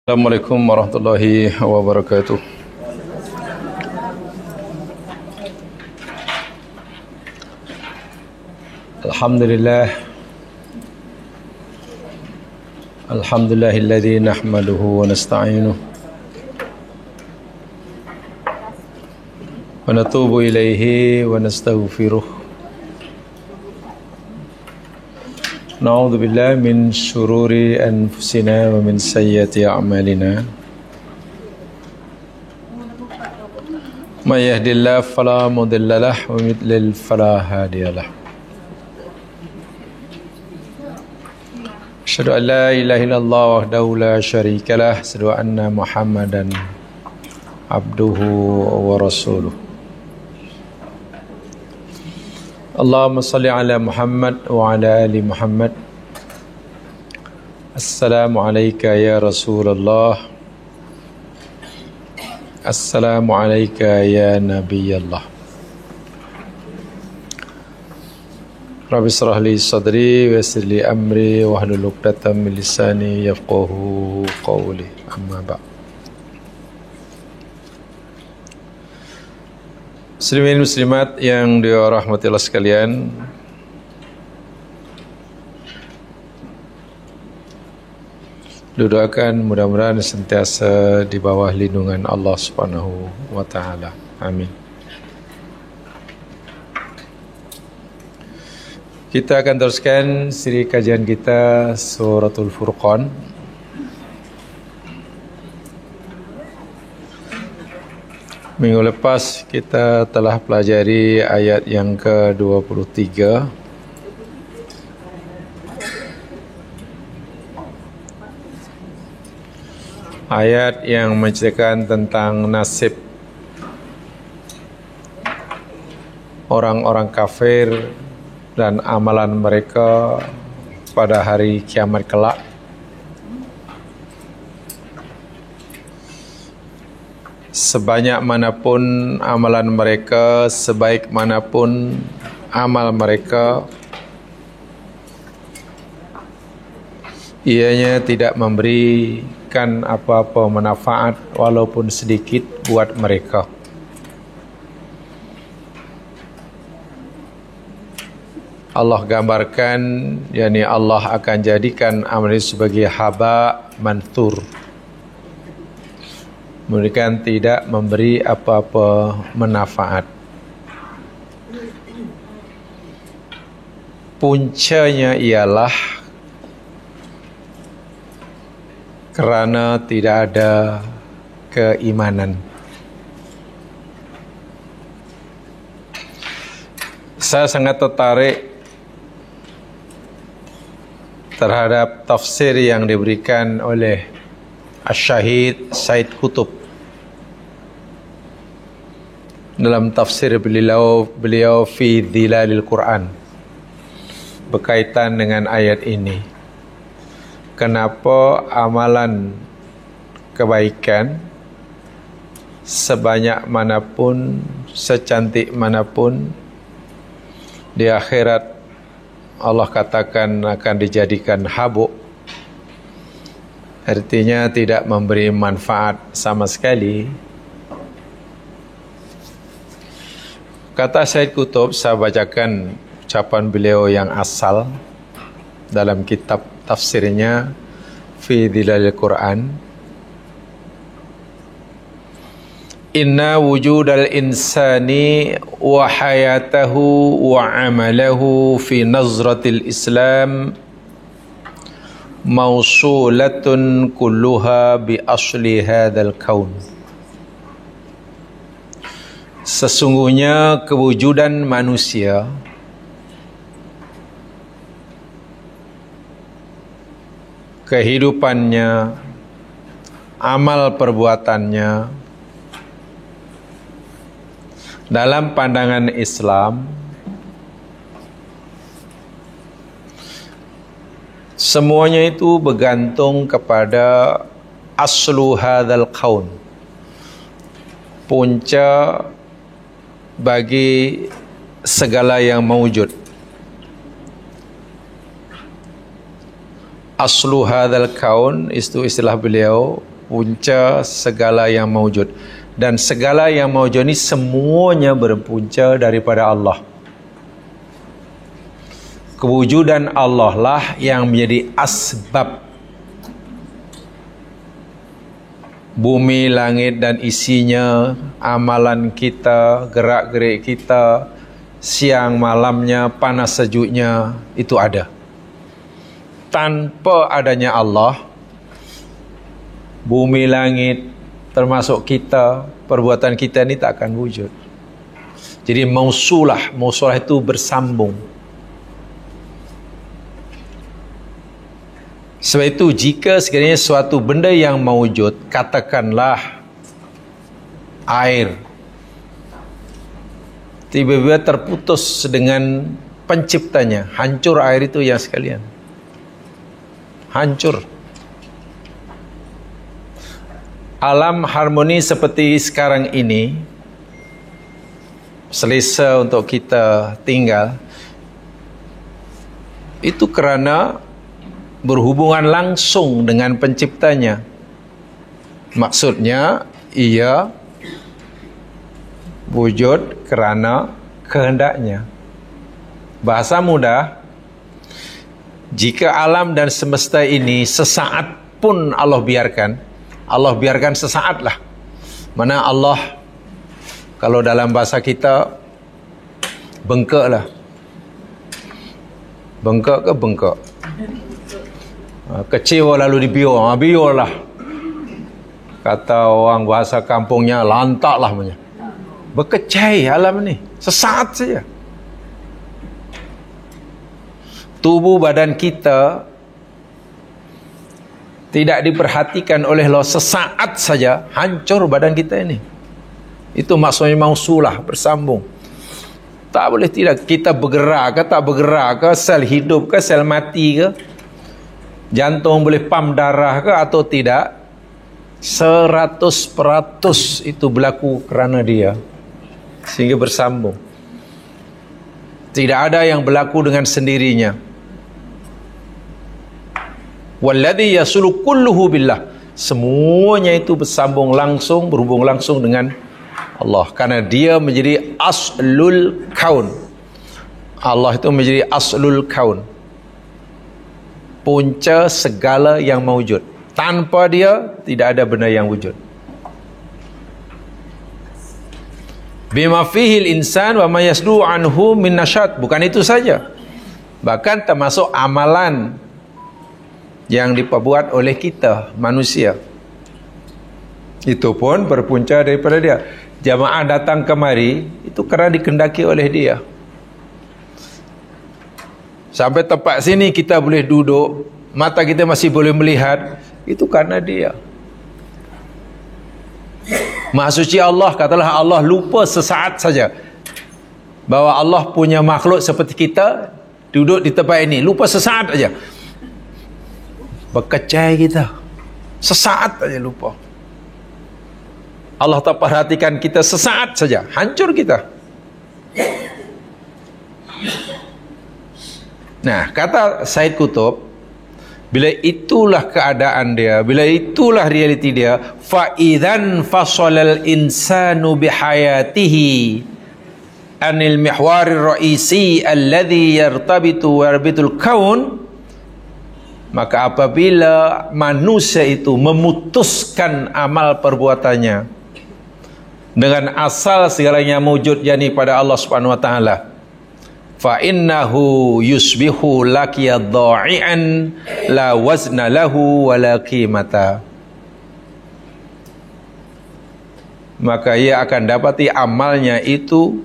Assalamualaikum warahmatullahi wabarakatuh. Alhamdulillahilladzi nahmaduhu wa nasta'inuhu wa natubu ilaihi wa nastaghfiruh. Na'udzu billahi min syururi anfusina wa min sayyiati a'malina. May yahdihillahu fala mudilla lahu wa may yudlil fala hadiya lahu. Asyhadu an la ilaha illallah wahdahu la syarika lah, asyhadu anna Muhammadan abduhu wa rasuluh. Allahumma salli ala Muhammad wa ala ali Muhammad. Assalamu alayka ya Rasulullah. Assalamu alayka ya Nabiyallah. Rabbi shrah li sadri wa yassir li amri wahlul 'uqdatam min lisani yafqahu qawli. Amma ba'd. Muslimin muslimat yang dirahmati Allah sekalian, doakan mudah-mudahan sentiasa di bawah lindungan Allah Subhanahu wa taala. Amin. Kita akan teruskan siri kajian kita Suratul Furqan. Minggu lepas kita telah pelajari ayat yang ke-23. Ayat yang menceritakan tentang nasib orang-orang kafir dan amalan mereka pada hari kiamat kelak. Sebanyak manapun amalan mereka, sebaik manapun amal mereka, ianya tidak memberikan apa-apa manfaat walaupun sedikit buat mereka. Allah gambarkan, yakni Allah akan jadikan amal itu sebagai haba manthur, mereka tidak memberi apa-apa manfaat. Puncanya ialah kerana tidak ada keimanan. Saya sangat tertarik terhadap tafsir yang diberikan oleh Asy-Syahid Said Qutb. Dalam tafsir beliau fi Dhilalil Quran berkaitan dengan ayat ini. Kenapa amalan kebaikan sebanyak manapun, secantik manapun, di akhirat Allah katakan akan dijadikan habuk, artinya tidak memberi manfaat sama sekali. Kata Said Qutb, saya bacakan ucapan beliau yang asal dalam kitab tafsirnya fi Dhilalil Quran. Inna wujudal insani wa hayatahu wa amalahu fi nazratil Islam mausulatun kulluha bi asli hadzal kaun. Sesungguhnya kewujudan manusia kehidupannya, amal perbuatannya dalam pandangan Islam semuanya itu bergantung kepada aslu hadzal kaun, punca bagi segala yang mewujud. Aslu hadzal kaun itu istilah beliau, punca segala yang mawujud. Dan segala yang mawujud ini semuanya berpunca daripada Allah. Kewujudan Allah lah yang menjadi asbab bumi, langit dan isinya, amalan kita, gerak-gerik kita, siang malamnya, panas sejuknya, itu ada. Tanpa adanya Allah, bumi, langit, termasuk kita, perbuatan kita ini tak akan wujud. Jadi mausulah itu bersambung. Sebab itu jika sekiranya suatu benda yang mewujud, katakanlah air, tiba-tiba terputus dengan penciptanya, hancur air itu ya sekalian. Hancur. Alam harmoni seperti sekarang ini, selesa untuk kita tinggal, itu kerana berhubungan langsung dengan penciptanya. Maksudnya ia wujud kerana kehendaknya. Bahasa mudah, jika alam dan semesta ini sesaat pun Allah biarkan sesaat lah. Mana Allah, kalau dalam bahasa kita, bengkak lah. Bengkak ke bengkak? Kecewa lalu dibiur, biur lah. Kata orang bahasa kampungnya, lantak lah punya. Berkecai alam ni, sesaat saja. Tubuh badan kita tidak diperhatikan oleh Allah, sesaat saja hancur badan kita ini. Itu maksudnya mausulah, bersambung. Tak boleh tidak, kita bergerak ke tak bergerak ke, sel hidup ke sel mati ke, jantung boleh pam darah ke atau tidak, 100% itu berlaku kerana dia, sehingga bersambung. Tidak ada yang berlaku dengan sendirinya. Walladhi yasulu kulluhu billah, semuanya itu bersambung langsung, berhubung langsung dengan Allah, karena dia menjadi aslul kaun. Allah itu menjadi aslul kaun, punca segala yang mewujud. Tanpa dia tidak ada benda yang wujud. Bima fihil insan wa ma yasdu anhu min nasyat. Bukan itu saja, bahkan termasuk amalan yang diperbuat oleh kita manusia, itu pun berpunca daripada dia. Jamaah datang kemari itu kerana dikendaki oleh dia. Sampai tempat sini kita boleh duduk, mata kita masih boleh melihat, itu karena dia. Maha suci Allah, katalah Allah lupa sesaat saja bahawa Allah punya makhluk seperti kita duduk di tempat ini, lupa sesaat saja. Berkecai kita, sesaat saja lupa. Allah tak perhatikan kita sesaat saja, hancur kita. Nah, kata Said Qutb, bila itulah keadaan dia, bila itulah realiti dia, fa idzan fasalal insanu bihayatihi anil mihwarir raisi alladhi yartabitu wa yarbitul kaun, maka apabila manusia itu memutuskan amal perbuatannya dengan asal segalanya mewujud, yakni pada Allah Subhanahu wa taala, fa innahu yusbihu laqiya dha'ian la wazna lahu wa la qimata, maka ia akan dapati amalnya itu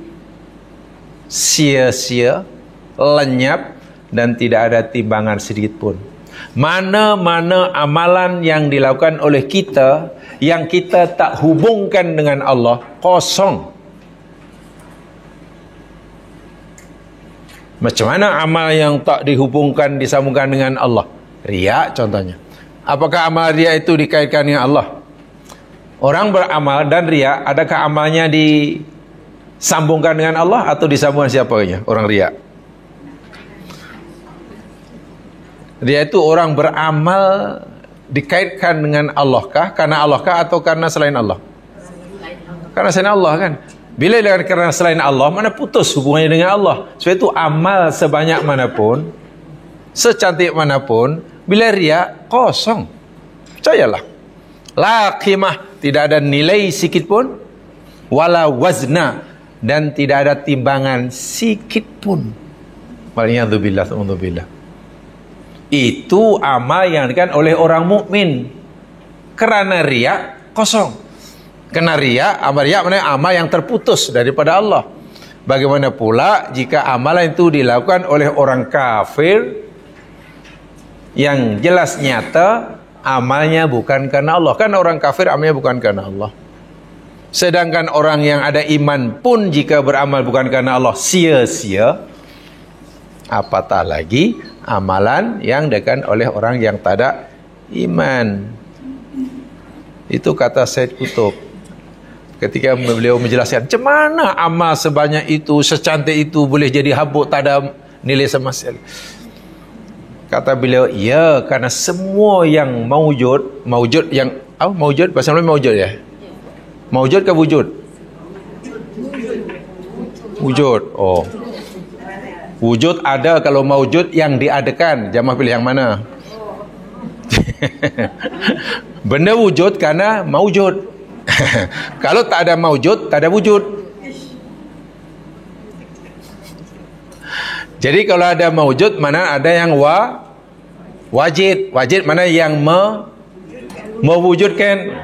sia-sia, lenyap, dan tidak ada timbangan sedikit pun. Mana-mana amalan yang dilakukan oleh kita yang kita tak hubungkan dengan Allah, kosong. Macam mana amal yang tak dihubungkan, disambungkan dengan Allah? Riak contohnya. Apakah amal riak itu dikaitkan dengan Allah? Orang beramal dan riak, adakah amalnya disambungkan dengan Allah atau disambungkan siapanya? Orang riak. Dia itu orang beramal dikaitkan dengan Allah kah? Karena Allah kah atau karena selain Allah? Karena selain Allah kan. Bila karena selain Allah, mana putus hubungannya dengan Allah. Sebab itu amal sebanyak manapun, secantik manapun, bila riak, kosong. Percayalah. La qimah, tidak ada nilai sikit pun. Wala wazna, dan tidak ada timbangan sikit pun. Waliyadzubillah, ta'udzubillah. Itu amal yang dilakukan oleh orang mukmin. Kerana riak, kosong. Kena riak, amal riak maknanya amal yang terputus daripada Allah. Bagaimana pula jika amalan itu dilakukan oleh orang kafir yang jelas nyata amalnya bukan karena Allah. Kan orang kafir amalnya bukan karena Allah. Sedangkan orang yang ada iman pun jika beramal bukan karena Allah, sia-sia. Apatah lagi amalan yang dilakukan oleh orang yang tak ada iman. Itu kata Said Qutb ketika beliau menjelaskan macam mana amal sebanyak itu, secantik itu boleh jadi habuk, tak ada nilai sama sekali. Kata beliau, ya, karena semua yang maujud yang maujud, bahasa Melayu maujud ya? Maujud ke wujud? Wujud. Oh. Wujud ada, kalau maujud yang diadakan. Jamaah pilih yang mana? Benda wujud karena maujud. Kalau tak ada maujud, tak ada wujud. Jadi kalau ada maujud, mana ada yang wajid. Wajid mana yang mewujudkan.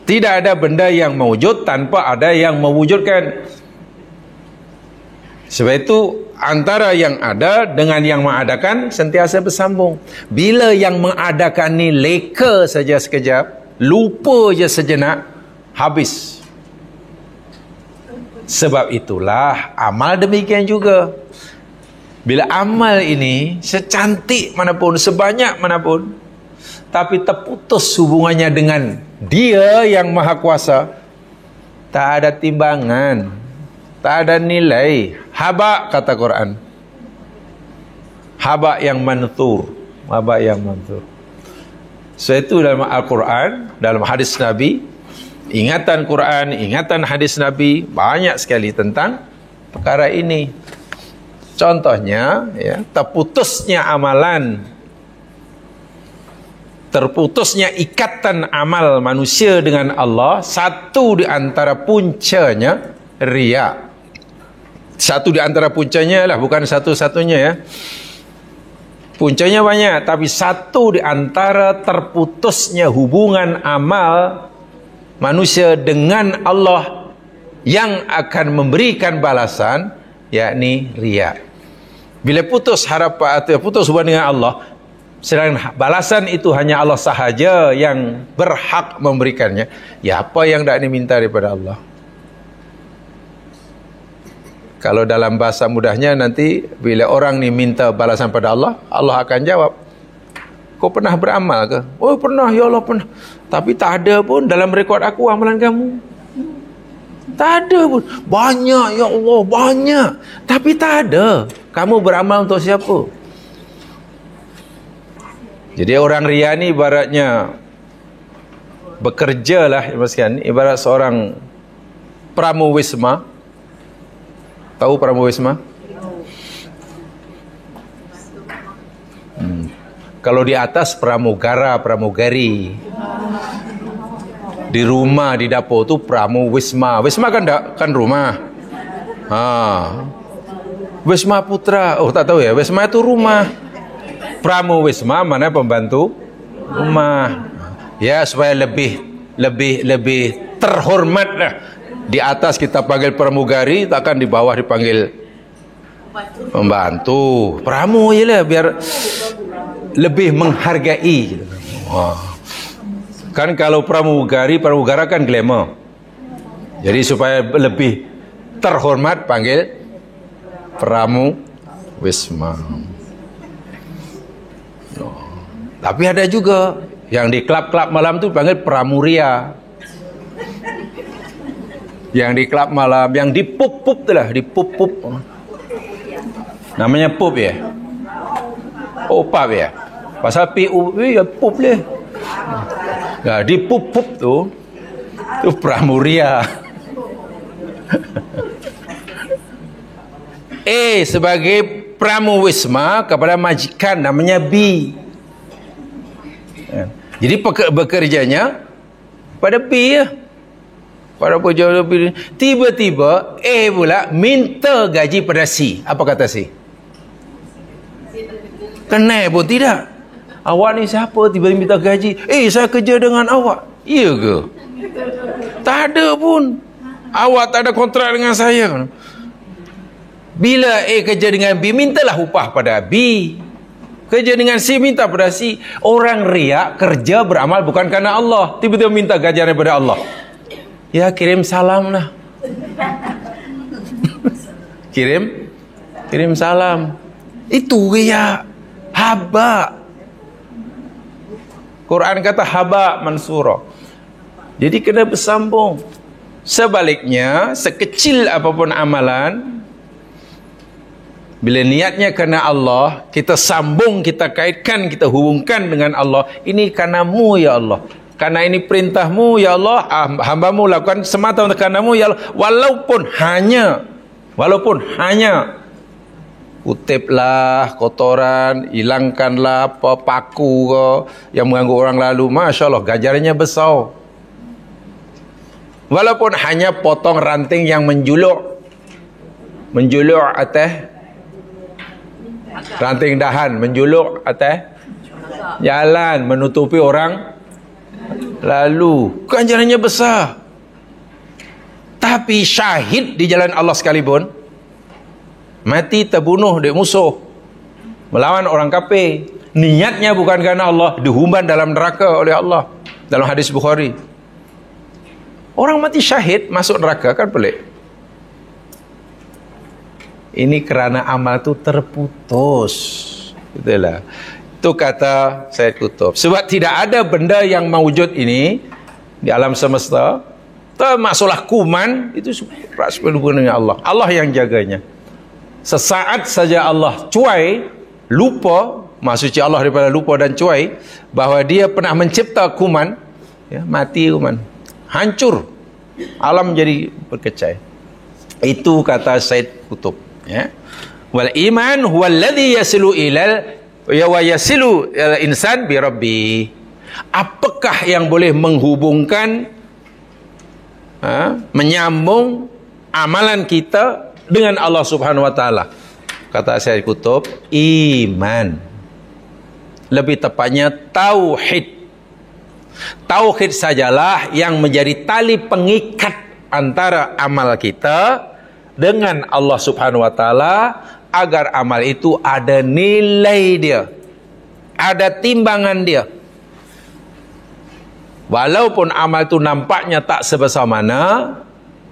Tidak ada benda yang mewujud tanpa ada yang mewujudkan. Sebab itu antara yang ada dengan yang mengadakan sentiasa bersambung. Bila yang mengadakan ni leka saja sekejap, lupa je sejenak, habis. Sebab itulah amal demikian juga. Bila amal ini secantik manapun, sebanyak manapun, tapi terputus hubungannya dengan Dia yang Maha Kuasa, tak ada timbangan, tak ada nilai. Haba, kata Quran. Haba yang manthur. Haba yang manthur. So itu dalam Al-Quran, dalam hadis Nabi, ingatan Quran, ingatan hadis Nabi, banyak sekali tentang perkara ini. Contohnya, ya, terputusnya amalan, terputusnya ikatan amal manusia dengan Allah, satu di antara puncanya riya. Satu di antara puncanya lah, bukan satu-satunya ya. Puncanya banyak, tapi satu di antara terputusnya hubungan amal manusia dengan Allah yang akan memberikan balasan, yakni riya. Bila putus harapan atau putus hubungan dengan Allah, sedangkan balasan itu hanya Allah sahaja yang berhak memberikannya, ya apa yang tak diminta daripada Allah? Kalau dalam bahasa mudahnya nanti bila orang ni minta balasan pada Allah, Allah akan jawab, kau pernah beramal ke? Oh pernah, ya Allah pernah. Tapi tak ada pun dalam rekod aku amalan kamu. Tak ada pun. Banyak ya Allah, banyak. Tapi tak ada. Kamu beramal untuk siapa? Jadi orang riya ni ibaratnya bekerjalah, ibarat seorang pramuwisma. Tahu pramuwisma? Kalau di atas pramugara, pramugari. Di rumah, di dapur tu pramuwisma. Wisma kan rumah. Wisma putra. Oh tak tahu ya. Wisma itu rumah. Pramuwisma mana pembantu rumah. Ya supaya lebih terhormat lah. Di atas kita panggil pramugari, takkan di bawah dipanggil pembantu. Pramu je lah, biar lebih menghargai. Kan kalau pramugara kan glamour. Jadi supaya lebih terhormat panggil pramuwisma. Tapi ada juga yang di klub-klub malam tu panggil pramuria. Yang di klub malam, yang di pub-pub tu lah, di pub-pub. Namanya pub ya? Oh, pub ya? Pasal PUP ya pup dia. Nah, di pup tu pramuria. Sebagai pramuwisma kepada majikan namanya B. Jadi bekerjanya pada B ya. Pada pejabat B. Tiba-tiba pula minta gaji pada C. Apa kata C? Kenal pun tidak. Awak ni siapa tiba-tiba minta gaji? Saya kerja dengan awak. Iya ke? Tak ada pun. Awak tak ada kontrak dengan saya. Bila kerja dengan B, mintalah upah pada B. Kerja dengan C, minta pada C. Orang riak kerja beramal bukan kerana Allah. Tiba-tiba minta gajian daripada Allah. Ya, kirim salam lah. Kirim salam. Itu riak. Haba. Quran kata haba mansura. Jadi kena bersambung. Sebaliknya, sekecil apapun amalan, bila niatnya kerana Allah, kita sambung, kita kaitkan, kita hubungkan dengan Allah. Ini karenamu ya Allah. Karena ini perintahmu ya Allah, hambamu lakukan semata untuk karenamu ya Allah. Walaupun hanya kutiplah kotoran, hilangkanlah paku ke yang mengganggu orang lalu. Masya Allah, ganjarannya besar. Walaupun hanya potong ranting yang menjuluk atas ranting dahan, menjuluk atas jalan, menutupi orang lalu, ganjarannya besar. Tapi syahid di jalan Allah sekalipun, mati terbunuh di musuh, melawan orang kafir, niatnya bukan kerana Allah, dihumban dalam neraka oleh Allah. Dalam hadis Bukhari, orang mati syahid masuk neraka, kan pelik. Ini kerana amal tu terputus. Itulah. Itu kata Sayyid Qutb. Sebab tidak ada benda yang mewujud ini di alam semesta, termasuklah kuman, itu ras berhubungan dengan Allah. Allah yang jaganya. Sesaat saja Allah cuai, lupa, maksudnya Allah daripada lupa dan cuai, bahawa dia pernah mencipta kuman, ya, mati kuman, hancur, alam jadi berkecai. Itu kata Sayyid Qutb, ya. Wal iman huwa alladhi yasilu ilal wa yasilu al insan bi rabbi. Apakah yang boleh menghubungkan, menyambung amalan kita dengan Allah Subhanahu wa taala? Kata Sayyid Qutb, iman. Lebih tepatnya tauhid. Tauhid sajalah yang menjadi tali pengikat antara amal kita dengan Allah Subhanahu wa taala, agar amal itu ada nilai dia, ada timbangan dia. Walaupun amal itu nampaknya tak sebesar mana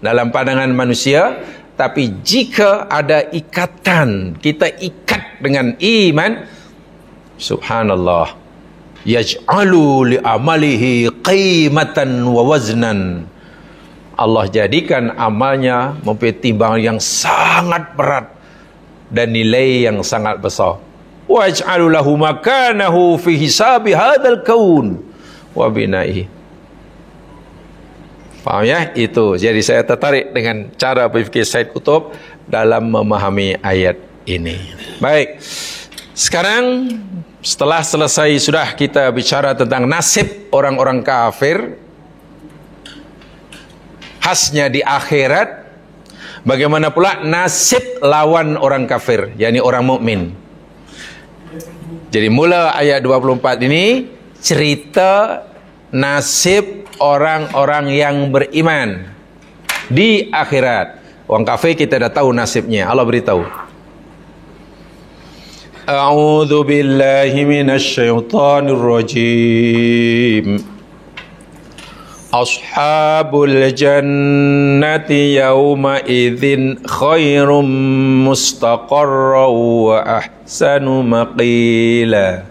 dalam pandangan manusia, tapi jika ada ikatan, kita ikat dengan iman, subhanallah, yaj'alu li amalihi qimatan wa waznan. Allah jadikan amalnya mempunyai timbangan yang sangat berat dan nilai yang sangat besar. Wa yaj'alu lahu makanahu fi hisabi hadzal kaun wa binaihi. Faham ya? Itu. Jadi saya tertarik dengan cara berfikir Sayyid Qutb dalam memahami ayat ini. Baik. Sekarang setelah selesai sudah kita bicara tentang nasib orang-orang kafir, khasnya di akhirat, bagaimana pula nasib lawan orang kafir, yakni orang mukmin. Jadi mula ayat 24 ini cerita nasib orang-orang yang beriman di akhirat. Orang kafir kita dah tahu nasibnya, Allah beritahu. A'udzu billahi minasy syaithanir rajim. Ashabul jannati yawma idzin khairum mustaqarran wa ahsanu maqila.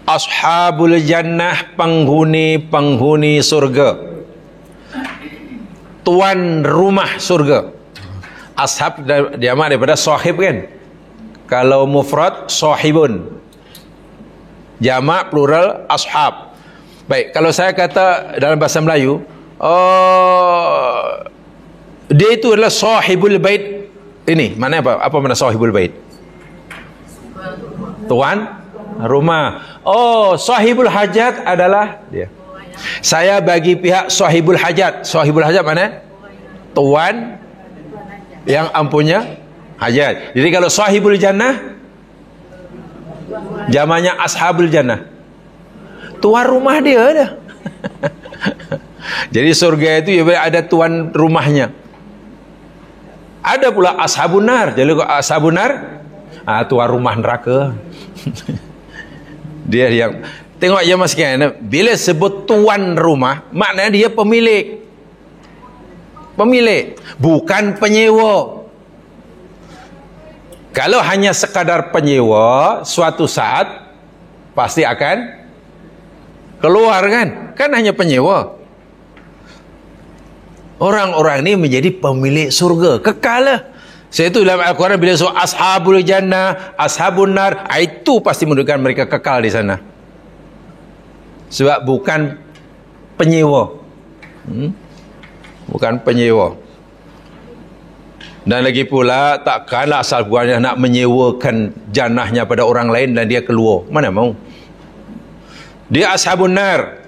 Ashabul jannah, penghuni surga, tuan rumah surga. Ashab jamak daripada sahib kan. Kalau mufrad sahibun, Jamak plural ashab. Baik, kalau saya kata dalam bahasa Melayu, dia itu adalah sahibul bait. Ini mana apa? Apa makna sahibul bait? Tuan rumah. Oh, sahibul hajat adalah dia. Saya bagi pihak sahibul hajat. Sahibul hajat mana? Tuan yang ampunya hajat. Jadi kalau sahibul jannah, jamaknya ashabul jannah. Tuan rumah dia dah. Jadi surga itu ya ada tuan rumahnya. Ada pula ashabun nar. Jadi ashabun nar, tuan rumah neraka. Dia yang tengok je mas sekalian, bila sebut tuan rumah, maknanya dia pemilik. Pemilik, bukan penyewa. Kalau hanya sekadar penyewa, suatu saat pasti akan keluar kan? Kan hanya penyewa. Orang-orang ini menjadi pemilik surga, kekal lah. Saya itu dalam Al-Quran bila so ashabul jannah, ashabun nar, itu pasti menunjukkan mereka kekal di sana. Sebab bukan penyewa. Bukan penyewa. Dan lagi pula takkanlah asal buahnya nak menyewakan jannahnya pada orang lain dan dia keluar. Mana mau? Dia ashabun nar,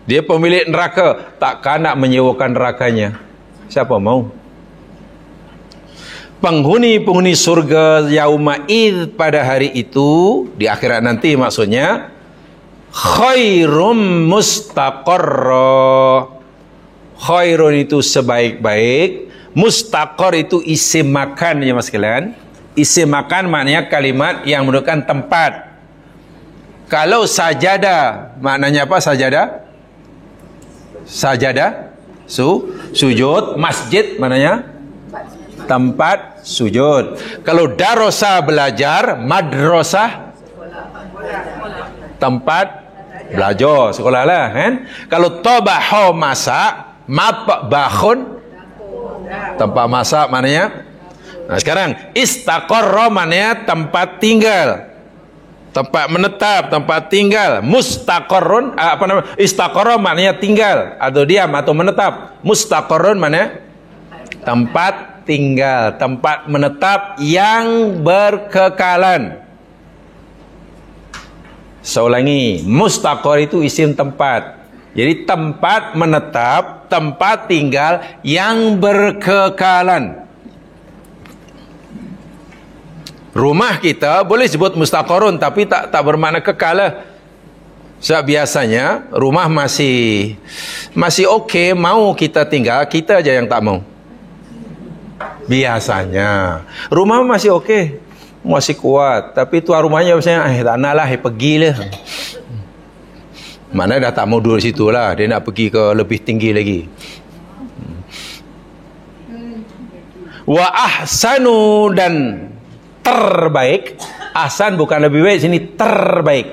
dia pemilik neraka, takkan nak menyewakan nerakanya. Siapa mau? Penghuni-penghuni surga yauma'id pada hari itu, di akhirat nanti maksudnya, khairum mustaqarra. Khairun itu sebaik-baik, mustaqar itu isim makan ya mas sekalian. Isim makan maknanya kalimat yang menunjukkan tempat. Kalau sajadah, maknanya apa sajadah? Sajadah, sujud. Masjid maknanya tempat sujud. Kalau darosa belajar, madrasah tempat belajar, sekolah lah kan. Kalau tabaho masak, mabahun tempat masak maknanya. Nah sekarang istaqarra maknanya tempat tinggal, tempat menetap, tempat tinggal. Mustaqarrun istaqarra maknanya tinggal atau diam atau menetap. Mustaqarrun maknanya tempat tinggal, tempat menetap yang berkekalan. Saya ulangi, mustaqar itu isim tempat. Jadi tempat menetap, tempat tinggal yang berkekalan. Rumah kita boleh sebut mustaqarun tapi tak bermakna kekal lah. Sebab biasanya rumah masih okey, mau kita tinggal, kita aja yang tak mau. Biasanya rumah masih okey, masih kuat, tapi tuan rumahnya biasanya tak nak lah, pergilah. Mana dah tak mau duduk situ lah, dia nak pergi ke lebih tinggi lagi. Wa ahsanu, dan terbaik. Ahsan bukan lebih baik, sini terbaik.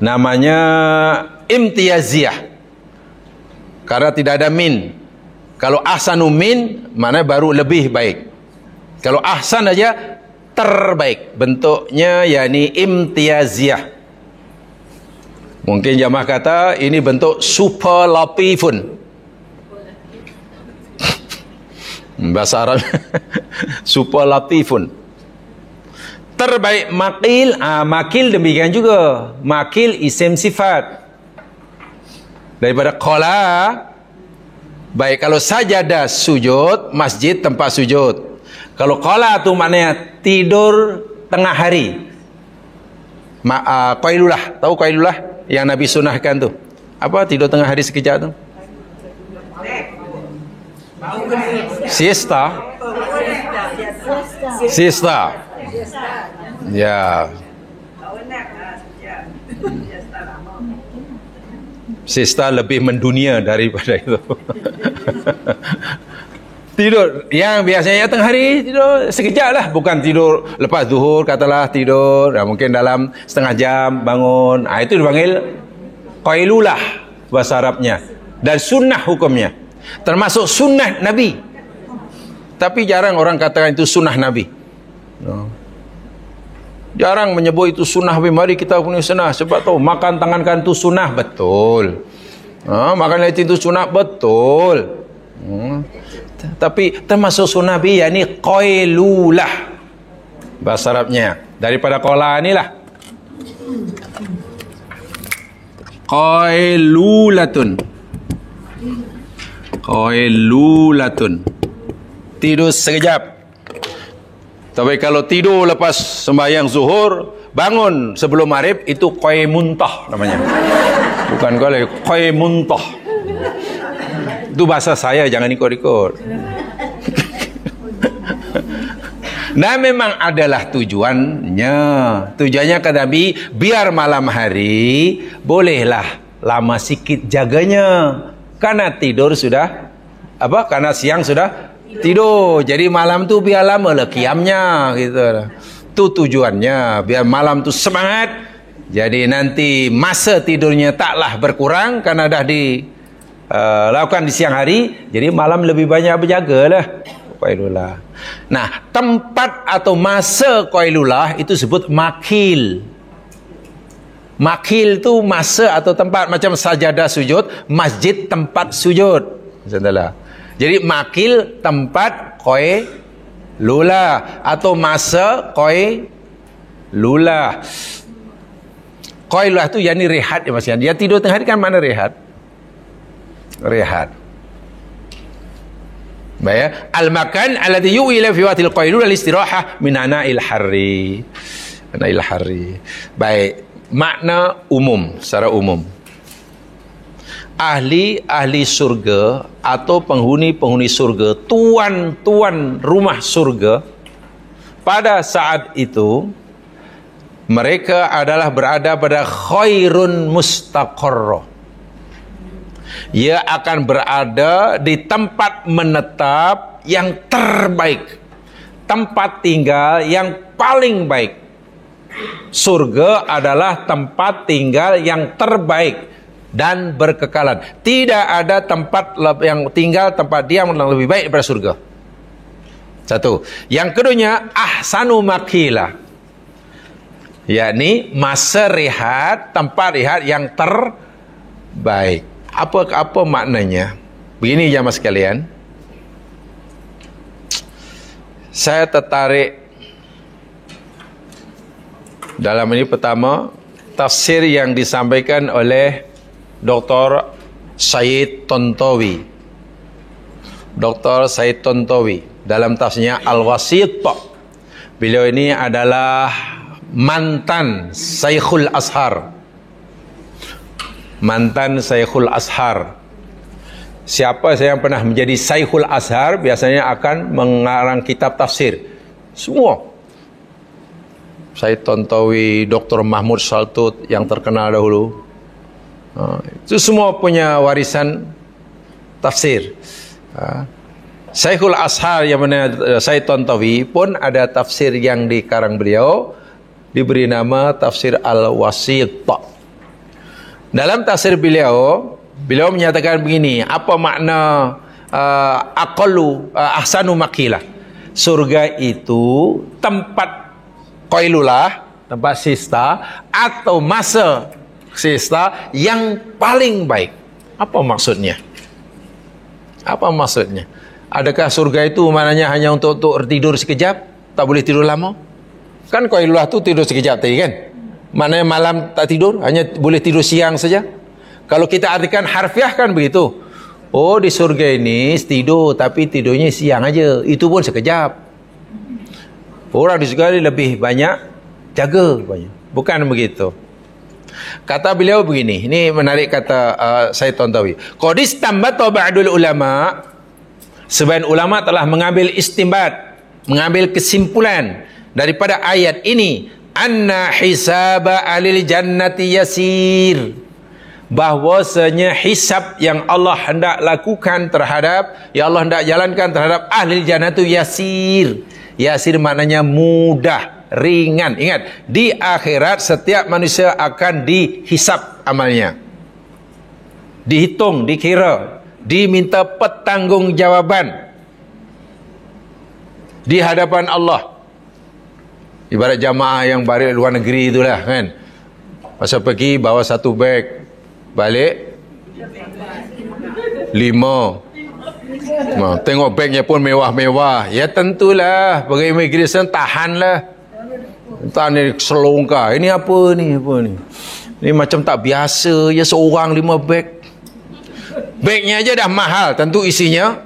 Namanya imtiyaziyah, karena tidak ada min. Kalau ahsanu min, mana baru lebih baik. Kalau ahsan aja terbaik, bentuknya yakni imtiyaziyah. Mungkin jamaah kata ini bentuk superlatifun. Bahasa Arab superlatifun. Terbaik makil, makil demikian juga. Makil isim sifat. Daripada qala. Baik, kalau sajadah sujud, masjid tempat sujud. Kalau qala tu maknanya tidur tengah hari. Qailulah, tahu qailulah yang Nabi sunahkan tu? Apa tidur tengah hari sekejap tu? Siesta. Siesta. Ya. Siesta lebih mendunia daripada itu. Tidur yang biasanya tengah hari tidur sekejap lah, bukan tidur lepas zuhur katalah tidur mungkin dalam setengah jam bangun. Itu dipanggil qailulah bahasa Arabnya, dan sunnah hukumnya, termasuk sunnah Nabi. Tapi jarang orang katakan itu sunnah Nabi. Jarang menyebut itu sunnah. Mari kita punya sunnah. Sebab tahu makan tangan kan itu sunnah, betul. Makan liatin itu sunnah, betul. Tapi termasuk sunnah bi, yakni qailulah bahasa Arabnya. Daripada qala ni lah. Qailulatun. Qailulatun. Tidur sekejap. Tapi kalau tidur lepas sembahyang zuhur, bangun sebelum maghrib, itu qaimuntah namanya. Bukan qaimuntah. Itu bahasa saya, jangan ikut-ikut. Nah, memang adalah tujuannya. Tujuannya kata Nabi, biar malam hari bolehlah lama sikit jaganya. Karena tidur sudah karena siang sudah tidur. Jadi malam tu biar lama lah qiyamnya gitu. Itu tujuannya, biar malam tu semangat. Jadi nanti masa tidurnya taklah berkurang karena dah lakukan di siang hari, jadi malam lebih banyak berjagalah. Qailulah. Nah, tempat atau masa qailulah itu sebut makil. Makil tu masa atau tempat, macam sajadah sujud, masjid tempat sujud. Contohlah. Jadi makil tempat qailulah atau masa qailulah. Qailulah tu yakni rehat ya Mas. Dia tidur tengah hari kan mana rehat? Rehat. Baik, al-makan alladhi yu'ila fi waqtil qailulah al-istirahah min ana'il harri. Ana'il harri. Baik, makna umum, secara umum. Ahli surga atau penghuni surga, tuan rumah surga, pada saat itu mereka adalah berada pada khairun mustaqarrah. Ia akan berada di tempat menetap yang terbaik, tempat tinggal yang paling baik. Surga adalah tempat tinggal yang terbaik dan berkekalan. Tidak ada tempat yang tinggal, tempat diam yang lebih baik daripada surga. Satu. Yang keduanya, ahsanu makila, yakni masa rehat, tempat rehat yang terbaik. Apa maknanya? Begini jamaah sekalian, saya tertarik dalam ini. Pertama, tafsir yang disampaikan oleh Dr. Said Tontowi. Dr. Said Tontowi dalam tafsirnya Al-Wasit. Beliau ini adalah mantan Syekhul Azhar. Mantan Syekhul Azhar. Siapa yang pernah menjadi Syekhul Azhar biasanya akan mengarang kitab tafsir. Semua. Said Tontowi, Dr. Mahmud Saltut yang terkenal dahulu. Itu semua punya warisan tafsir. Syekhul Azhar yang mana Said Tontowi pun ada tafsir yang dikarang beliau, diberi nama tafsir Al-Wasit. Dalam tafsir beliau menyatakan begini, apa makna ahsanu makilah? Surga itu tempat qailulah, tempat siesta atau masa siesta yang paling baik. Apa maksudnya? Apa maksudnya? Adakah surga itu maknanya hanya untuk tidur sekejap, tak boleh tidur lama? Kan qailulah tu tidur sekejap tadi kan? Maknanya malam tak tidur, hanya boleh tidur siang saja. Kalau kita artikan harfiah kan begitu. Oh, di surga ini tidur, tapi tidurnya siang aja. Itu pun sekejap. Orang di surga ini lebih banyak jaga. Bukan begitu. Kata beliau begini, ini menarik kata Said Tontowi. Qadis tambata ba'dul ulama, sebagian ulama telah mengambil istimbat, mengambil kesimpulan daripada ayat ini, anna hisaba alil jannati yasir, bahwasanya hisab yang Allah hendak lakukan terhadap, yang Allah hendak jalankan terhadap ahli jannah itu yasir. Yasir maknanya mudah, ringan. Ingat, di akhirat setiap manusia akan dihisab amalnya, dihitung, dikira, diminta pertanggungjawaban di hadapan Allah. Ibarat jamaah yang balik luar negeri itulah kan. Masa pergi bawa 1 beg, balik 5. Tengok bagnya pun mewah-mewah. Ya tentulah bagi immigration tahanlah. Entah ni selongkar. Ini apa ni? Ni macam tak biasa. Ya seorang 5 beg. Bagnya aja dah mahal. Tentu isinya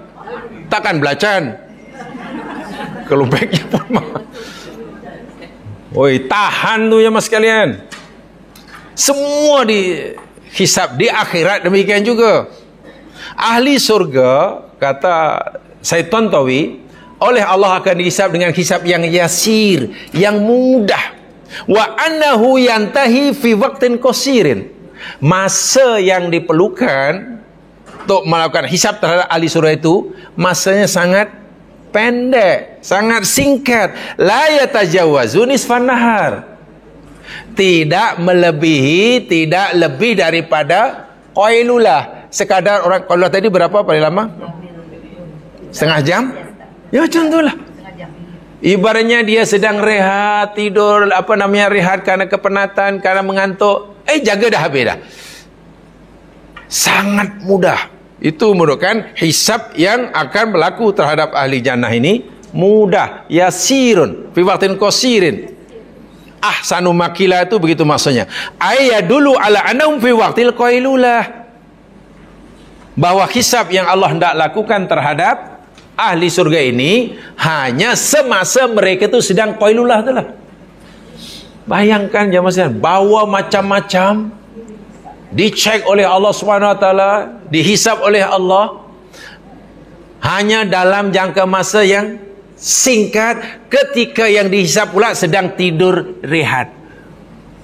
takkan belacan. Kalau bagnya pun mahal. Oi, tahan tu ya mas sekalian. Semua dihisap di akhirat demikian juga. Ahli surga, kata Said Tantawi, oleh Allah akan dihisap dengan hisap yang yasir, yang mudah. Wa annahu yantahi fi waqtin qasirin. Masa yang diperlukan untuk melakukan hisap terhadap ahli surga itu masanya sangat pendek, sangat singkat. La yatajawazu nisfan nahar. Tidak melebihi, tidak lebih daripada qailulah. Sekadar orang qailulah tadi berapa paling lama? Setengah jam? Ya macam itulah. Ibaratnya dia sedang rehat, tidur, rehat karena kepenatan, karena mengantuk. Jaga dah habis dah. Sangat mudah. Itu merupakan hisab yang akan berlaku terhadap ahli jannah ini. Mudah. Yasirun. Fi waqtin qasirin. Ahsanu makila itu begitu maksudnya. Dulu ala anahum fi waqtil qailulah. Bahwa hisab yang Allah hendak lakukan terhadap ahli surga ini hanya semasa mereka itu sedang qailulah itulah. Bayangkan jemaah sekalian, bawa macam-macam, dicek oleh Allah Subhanahu wa taala, dihisab oleh Allah hanya dalam jangka masa yang singkat, ketika yang dihisab pula sedang tidur rehat.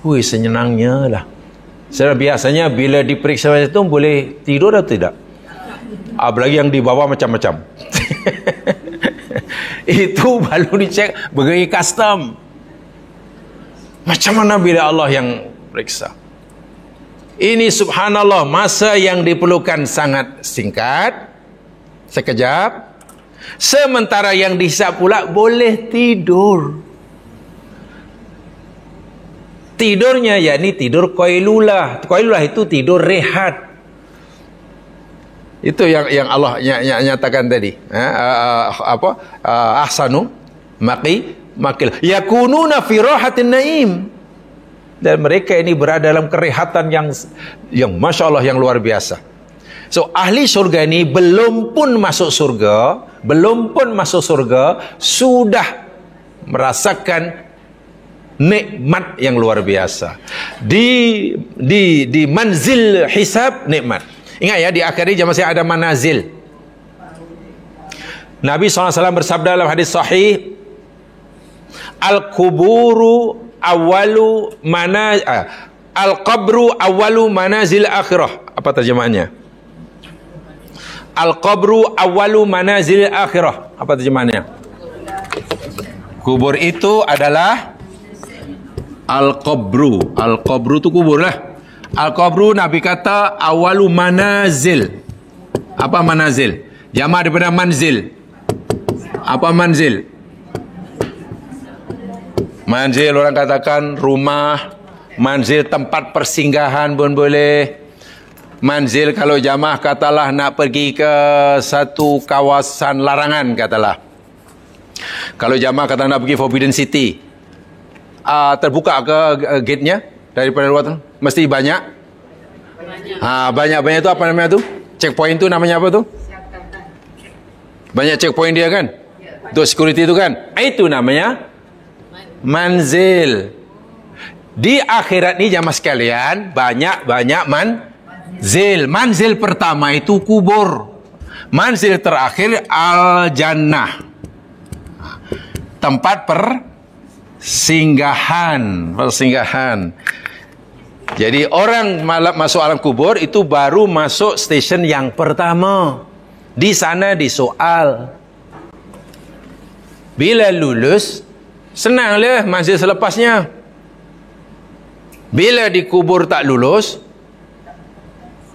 Hui, senyenangnya lah. Biasanya bila diperiksa macam itu boleh tidur atau tidak? Apalagi yang dibawa macam-macam. Itu baru dicek bagi custom. Macam mana bila Allah yang periksa? Ini subhanallah, masa yang diperlukan sangat singkat, sekejap. Sementara yang dihisab pula boleh tidur. Tidurnya yakni tidur qailulah. Qailulah itu tidur rehat. Itu yang Allah nyatakan tadi. Ahsanu makil. Yakununa fi rahatin naim. Dan mereka ini berada dalam kerehatan yang masya Allah, yang luar biasa. So ahli surga ini belum pun masuk surga sudah merasakan nikmat yang luar biasa. Di manzil hisab nikmat. Ingat ya, di akhir ini masih ada manazil. Nabi SAW bersabda dalam hadis sahih, al-kuburu awalu al-qabru awalu manazil akhirah. Apa terjemahannya? Al-qabru awalu manazil akhirah. Apa terjemahannya? Kubur itu adalah al-qabru. Al-qabru itu kubur lah. Al-qabru Nabi kata awalu manazil. Apa manazil? Jamak daripada manzil. Apa manzil? Manzil orang katakan rumah, manzil tempat persinggahan pun boleh. Manzil kalau jamaah katalah nak pergi ke satu kawasan larangan katalah. Kalau jamaah kata nak pergi Forbidden City, terbuka ke gate-nya daripada luar tu? Mesti banyak. Banyak tu apa namanya tu? Checkpoint tu namanya apa tu? Banyak checkpoint dia kan? Untuk security tu kan? Itu namanya manzil. Di akhirat ni jamaah sekalian banyak manzil. Manzil pertama itu kubur. Manzil terakhir al-jannah. Tempat persinggahan. Jadi orang masuk alam kubur itu baru masuk stesen yang pertama. Di sana disoal. Bila lulus, senanglah manzil selepasnya. Bila dikubur tak lulus,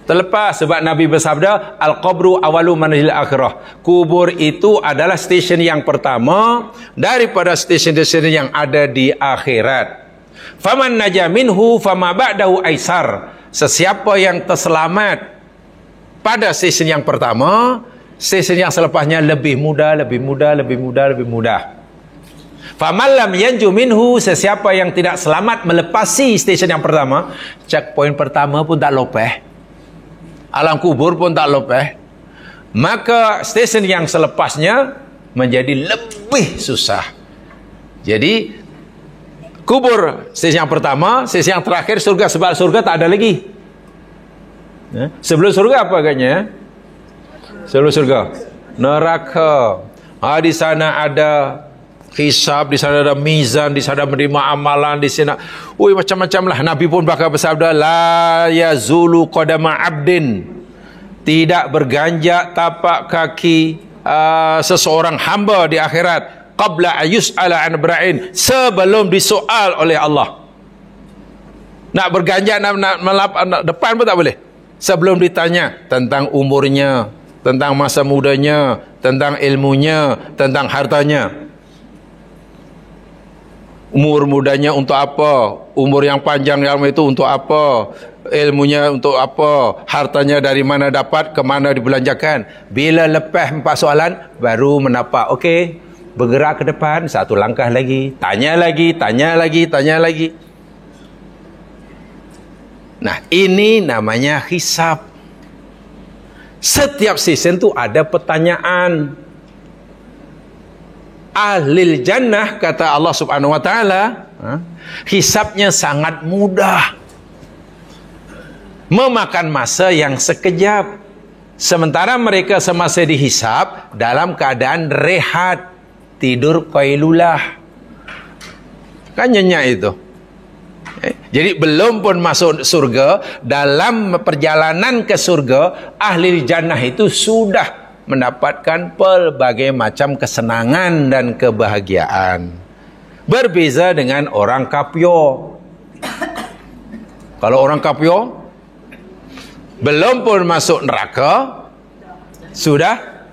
Terlepas sebab Nabi bersabda, al-qabru awalu manazil akhirah. Kubur itu adalah stesen yang pertama daripada stesen-stesen yang ada di akhirat. Faman naja minhu fama ba'dahu aisar. Sesiapa yang terselamat pada stesen yang pertama, stesen yang selepasnya lebih mudah, lebih mudah, lebih mudah, lebih mudah. Faman lam yanju minhu, sesiapa yang tidak selamat melepasi stesen yang pertama, checkpoint pertama pun tak lopeh, alam kubur pun tak lopeh, maka stesen yang selepasnya menjadi lebih susah. Jadi kubur stesen yang pertama, stesen yang terakhir surga, sebab surga tak ada lagi. Sebelum surga apa agaknya? Sebelum surga neraka. Di sana ada hisab, di sana ada mizan, di sana menerima amalan, di sana macam-macam lah. Nabi pun bakal bersabda, la yazulu qadama abdin, tidak berganjak tapak kaki seseorang hamba di akhirat, qabla ayus'ala an bra'in, sebelum disoal oleh Allah. Nak berganjak nak depan pun tak boleh, sebelum ditanya tentang umurnya, tentang masa mudanya, tentang ilmunya, tentang hartanya. Umur mudanya untuk apa? Umur yang panjang yang itu untuk apa? Ilmunya untuk apa? Hartanya dari mana dapat? Ke mana dibelanjakan? Bila lepas 4 soalan, baru menapak. Okey, bergerak ke depan, 1 langkah lagi. Tanya lagi, tanya lagi, tanya lagi. Nah, ini namanya hisab. Setiap season tu ada pertanyaan. Ahlil jannah, kata Allah Subhanahu wa taala, hisabnya sangat mudah, memakan masa yang sekejap, sementara mereka semasa dihisab dalam keadaan rehat, tidur qailulah. Kan nyenyak itu. Jadi belum pun masuk surga, dalam perjalanan ke surga, ahli jannah itu sudah mendapatkan pelbagai macam kesenangan dan kebahagiaan. Berbeza dengan orang kapyo. Kalau orang kapyo belum pun masuk neraka, sudah,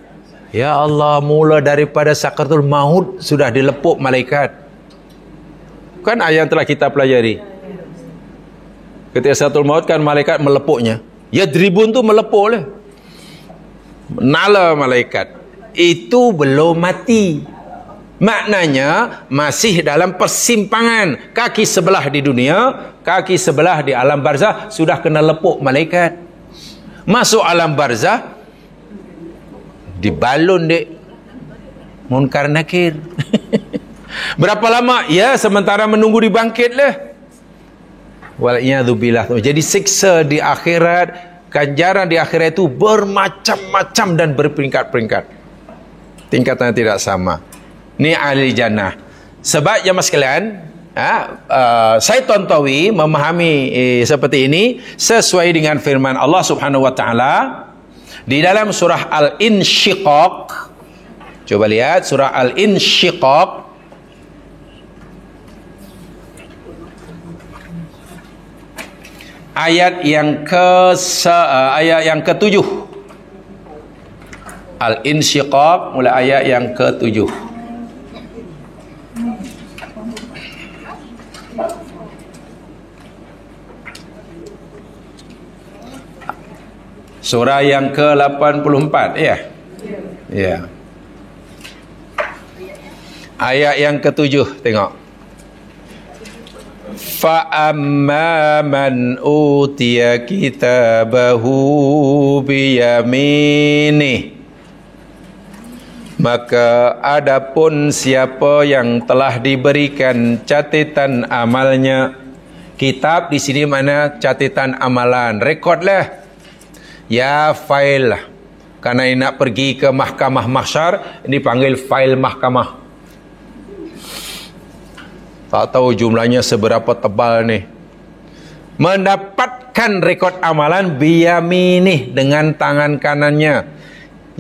ya Allah, mula daripada sakaratul maut sudah dilepuk malaikat. Kan ayat yang telah kita pelajari. Ketika sakaratul maut kan malaikat melepuknya. Ya dribun tu melepuk lah. Nala malaikat. Itu belum mati. Maknanya masih dalam persimpangan. Kaki sebelah di dunia, kaki sebelah di alam barzah sudah kena lepuk malaikat. Masuk alam barzah, dibalun dek munkar nakir. Berapa lama? Ya, sementara menunggu dibangkit lah. Wal'iyadzubillah. Jadi siksa di akhirat, ganjaran di akhirat itu bermacam-macam dan berperingkat-peringkat. Tingkatannya tidak sama. Ini ahli jannah. Sebab jemaah sekalian, saya Tontowi memahami seperti ini sesuai dengan firman Allah Subhanahu wa taala di dalam surah Al-Insyiqaq. Coba lihat surah Al-Insyiqaq ayat yang ke-7. Al-Insyiqaq mulai ayat yang ke-7. Surah yang ke-84, ya. Ya. Ayat yang ke-7, tengok. فَأَمَّا مَنْ أُوتِيَ كِتَابَهُ بِيَمِينِهِ, maka adapun siapa yang telah diberikan catatan amalnya. Kitab di sini mana catatan amalan, rekod lah. Ya, file lah. Karena ini nak pergi ke mahkamah mahsyar, ini panggil file mahkamah. Tak tahu jumlahnya seberapa tebal ni. Mendapatkan rekod amalan biyaminih, dengan tangan kanannya.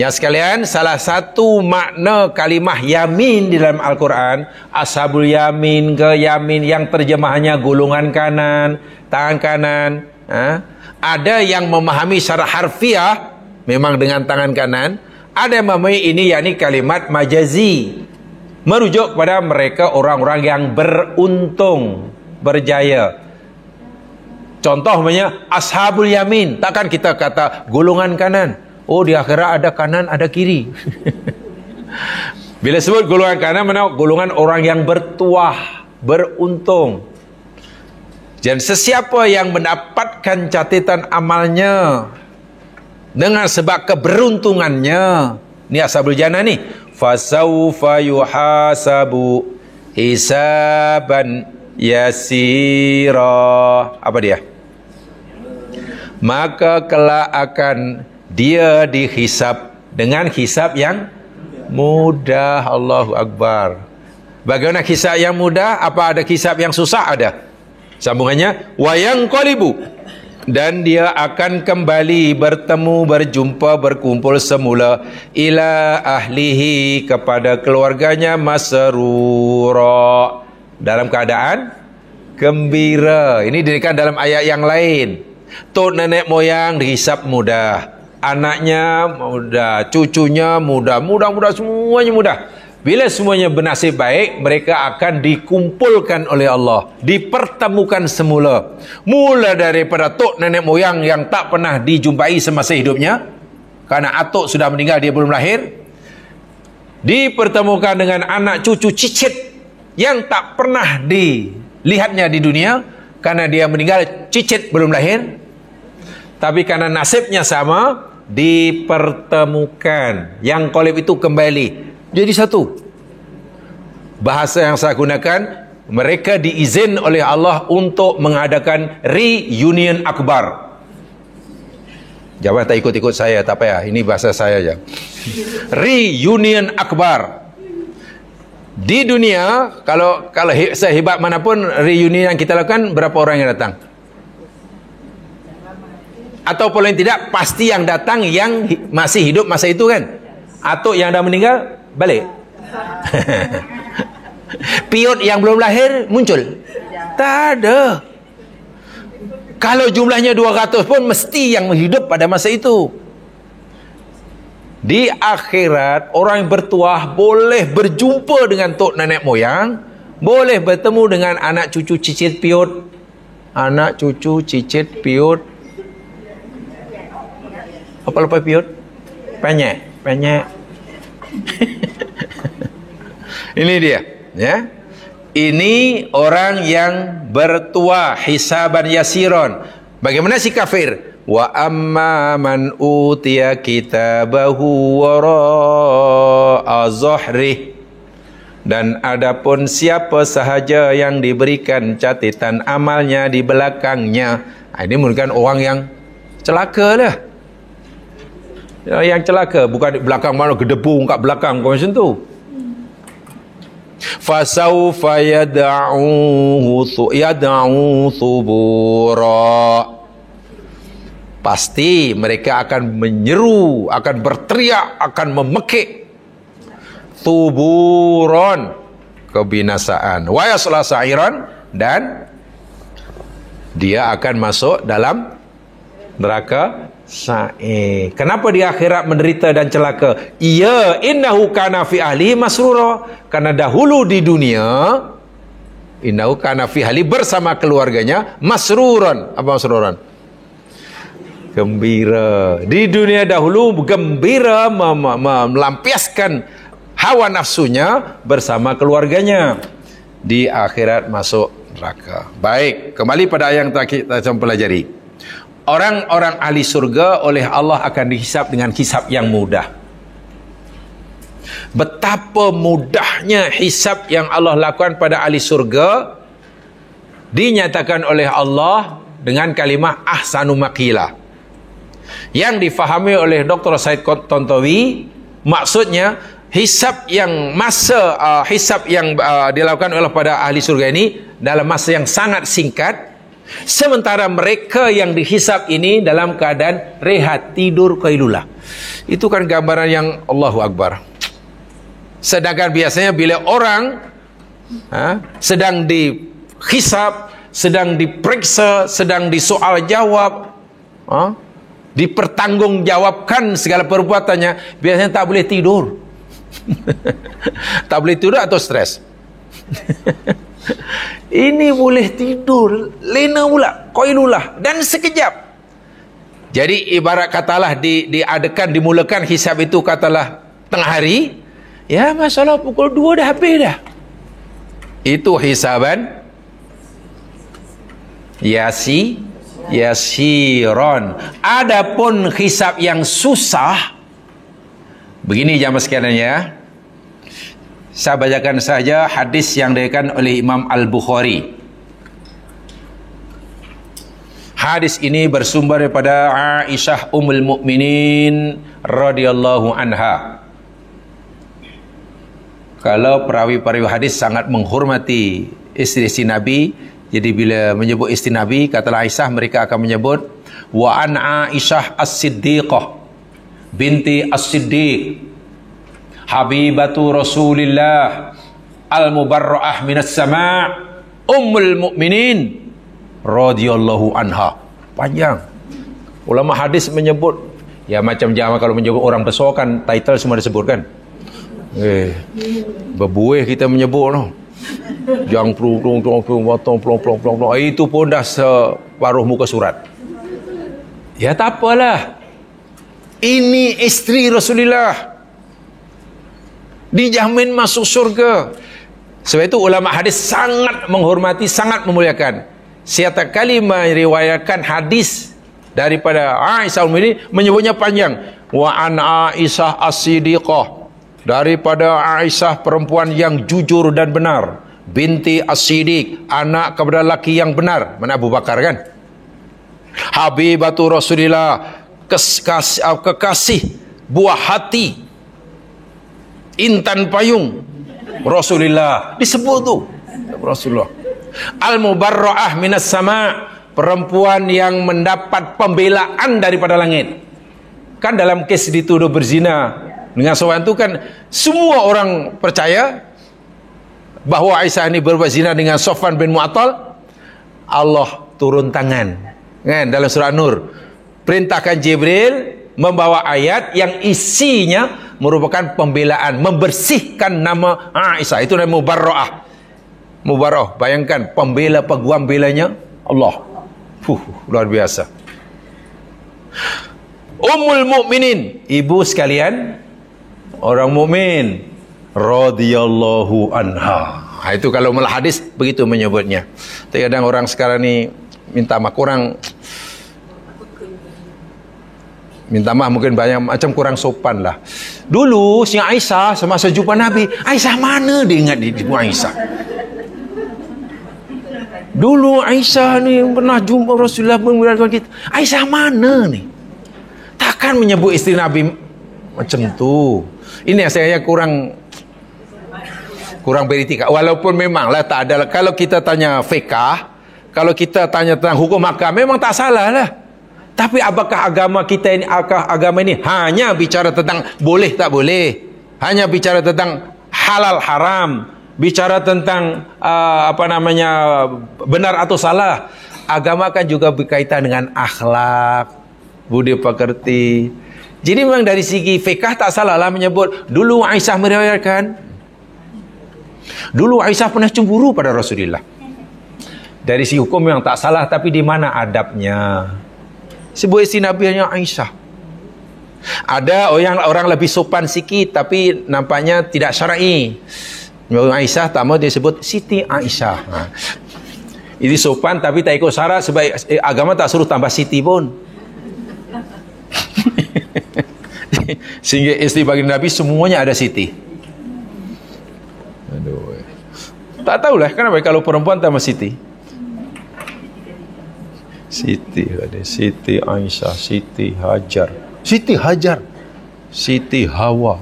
Yang sekalian, salah satu makna kalimah yamin di dalam Al-Quran, ashabul yamin ke yamin, yang terjemahannya golongan kanan, tangan kanan. Ada yang memahami secara harfiah, memang dengan tangan kanan. Ada yang memahami ini yakni kalimat majazi, merujuk kepada mereka orang-orang yang beruntung, berjaya. Contohnya ashabul yamin. Takkan kita kata golongan kanan. Oh, di akhirat ada kanan, ada kiri. Bila sebut golongan kanan, mana golongan orang yang bertuah, beruntung. Dan sesiapa yang mendapatkan catatan amalnya dengan sebab keberuntungannya, ni ashabul jannah ni, fasawfa yuhasabu hisaban yasira. Apa dia? Maka kelak akan dia dihisab dengan hisab yang mudah. Allahu Akbar. Bagaimana hisab yang mudah? Apa ada hisab yang susah? Ada. Sambungannya, wayang qalibu, dan dia akan kembali bertemu, berjumpa, berkumpul semula ila ahlihi, kepada keluarganya, masrura, dalam keadaan gembira. Ini dirikan dalam ayat yang lain. Tok nenek moyang dihisap mudah, anaknya mudah, cucunya mudah, mudah-mudah, semuanya mudah. Bila semuanya bernasib baik, mereka akan dikumpulkan oleh Allah, dipertemukan semula. Mula daripada tok nenek moyang yang tak pernah dijumpai semasa hidupnya, karena atuk sudah meninggal, dia belum lahir, dipertemukan dengan anak cucu cicit yang tak pernah dilihatnya di dunia, karena dia meninggal, cicit belum lahir. Tapi karena nasibnya sama, dipertemukan. Yang qalib itu kembali jadi satu. Bahasa yang saya gunakan, mereka diizin oleh Allah untuk mengadakan reunion akbar. Jangan tak ikut-ikut saya, tak payah. Ini bahasa saya aja. Reunion akbar. Di dunia, kalau sehebat manapun reunion yang kita lakukan, berapa orang yang datang? Atau paling tidak, pasti yang datang yang masih hidup masa itu kan? Atau yang dah meninggal balik. Piot yang belum lahir muncul? Tak ada. Kalau jumlahnya 200 pun mesti yang hidup pada masa itu. Di akhirat, orang yang bertuah boleh berjumpa dengan tok nenek moyang, boleh bertemu dengan anak cucu cicit piot. Anak cucu cicit piot. Apa lepas piot? Penyek. Ini dia, ya. Ini orang yang bertuah, hisaban yasiron. Bagaimana si kafir? Wa amma man utiya kitabahu wara'a zahri. Dan adapun siapa sahaja yang diberikan catatan amalnya di belakangnya, ini merupakan orang yang celaka lah. Yang celaka bukan di belakang, mana gedebung kat belakang kau macam tu. Fasawfa yad'u thubura. Pasti mereka akan menyeru, akan berteriak, akan memekik. Thuburon, kebinasaan. Wa yasla sa'iran, dan dia akan masuk dalam neraka sa'ir. Kenapa di akhirat menderita dan celaka? Ya, innahu kana fi ahli masrura. Karena dahulu di dunia, innahu kana fi ahli, bersama keluarganya, masruran. Apa masruran? Gembira. Di dunia dahulu gembira, melampiaskan hawa nafsunya bersama keluarganya. Di akhirat masuk neraka. Baik, kembali pada ayat yang kita pelajari. Orang-orang ahli surga oleh Allah akan dihisap dengan hisap yang mudah. Betapa mudahnya hisap yang Allah lakukan pada ahli surga dinyatakan oleh Allah dengan kalimah ahsanu maqila, yang difahami oleh Dr. Said Tontowi. Maksudnya hisap yang dilakukan oleh pada ahli surga ini dalam masa yang sangat singkat. Sementara mereka yang dihisap ini dalam keadaan rehat, tidur, qailulah. Itu kan gambaran yang Allahu Akbar. Sedangkan biasanya bila orang sedang dihisap, sedang diperiksa, sedang disoal jawab, dipertanggungjawabkan segala perbuatannya, biasanya tak boleh tidur. Tak boleh tidur atau stres. Ini boleh tidur, lena pula, qailullah, dan sekejap. Jadi ibarat katalah dimulakan hisab itu katalah tengah hari, ya masalah pukul 2 dah habis dah. Itu hisaban yasiron. Adapun hisab yang susah, begini jamaah sekalian ya. Saya bacakan saja hadis yang diriwayatkan oleh Imam Al-Bukhari. Hadis ini bersumber daripada Aisyah Ummul Mukminin radhiyallahu anha. Kalau perawi-perawi hadis sangat menghormati istri-istri Nabi, jadi bila menyebut istri Nabi, katalah Aisyah, mereka akan menyebut wa an Aisyah As-Siddiqah binti As-Siddiq habibatu Rasulillah al-mubarra'ah minas sama' Ummul Mukminin radhiyallahu anha. Panjang. Ulama hadis menyebut, ya macam jangan kalau menyebut orang besar kan title semua disebutkan. Berbuih kita menyebut noh. Jangan plong itu pun dah separuh muka surat. Ya tak apalah. Ini isteri Rasulullah, dijamin masuk surga. Sebab itu ulama hadis sangat menghormati, sangat memuliakan. Setiap kali meriwayatkan hadis daripada Aisyah ini menyebutnya panjang. Wa an Aisyah As-Siddiqah, daripada Aisyah perempuan yang jujur dan benar, binti As-Siddiq, anak kepada laki yang benar, mana Abu Bakar kan. Habibatu Rasulillah, kekasih buah hati, intan payung Rasulullah, disebut tu Rasulullah. Al-mubarra'ah minas sama', perempuan yang mendapat pembelaan daripada langit. Kan dalam kes dituduh berzina dengan seorang itu kan semua orang percaya bahawa Aisyah ini berbuat zina dengan Safwan bin Mu'attal. Allah turun tangan kan dalam surah Nur, perintahkan Jibril membawa ayat yang isinya merupakan pembelaan, membersihkan nama Aisyah. Itu nama mubarra'ah. Mubarra'ah, bayangkan pembela peguam belanya Allah. Luar biasa. Ummul Mukminin, ibu sekalian, orang mukmin radhiyallahu anha. Itu kalau malah hadis begitu menyebutnya. Terkadang orang sekarang ni minta maaf, mungkin banyak macam kurang sopan lah. Dulu si Aisyah semasa jumpa Nabi, Aisyah mana dia ingat di Aisyah? Dulu Aisyah ni pernah jumpa Rasulullah mengucapkan kita. Aisyah mana ni? Takkan menyebut isteri Nabi macam tu. Ini yang saya kurang beretika. Walaupun memanglah tak ada. Kalau kita tanya fiqah, kalau kita tanya tentang hukum akam, memang tak salah lah. Tapi apakah agama kita ini, agama ini hanya bicara tentang boleh tak boleh, hanya bicara tentang halal haram, bicara tentang benar atau salah? Agama kan juga berkaitan dengan akhlak, budi pekerti. Jadi memang dari segi fiqah tak salah lah menyebut. Dulu Aisyah meriwayatkan, dulu Aisyah pernah cemburu pada Rasulullah. Dari segi hukum memang tak salah, tapi di mana adabnya? Sebut isteri Nabi hanya Aisyah. Ada orang lebih sopan sikit tapi nampaknya tidak syar'i. Aisyah tak mau dia sebut Siti Aisyah. Ini sopan tapi tak ikut syarat, sebab agama tak suruh tambah Siti pun. Sehingga isteri baginda Nabi semuanya ada Siti. Aduh. Tak tahulah kenapa kalau perempuan tambah Siti. Siti Aisyah, Siti Hajar, Siti Hawa.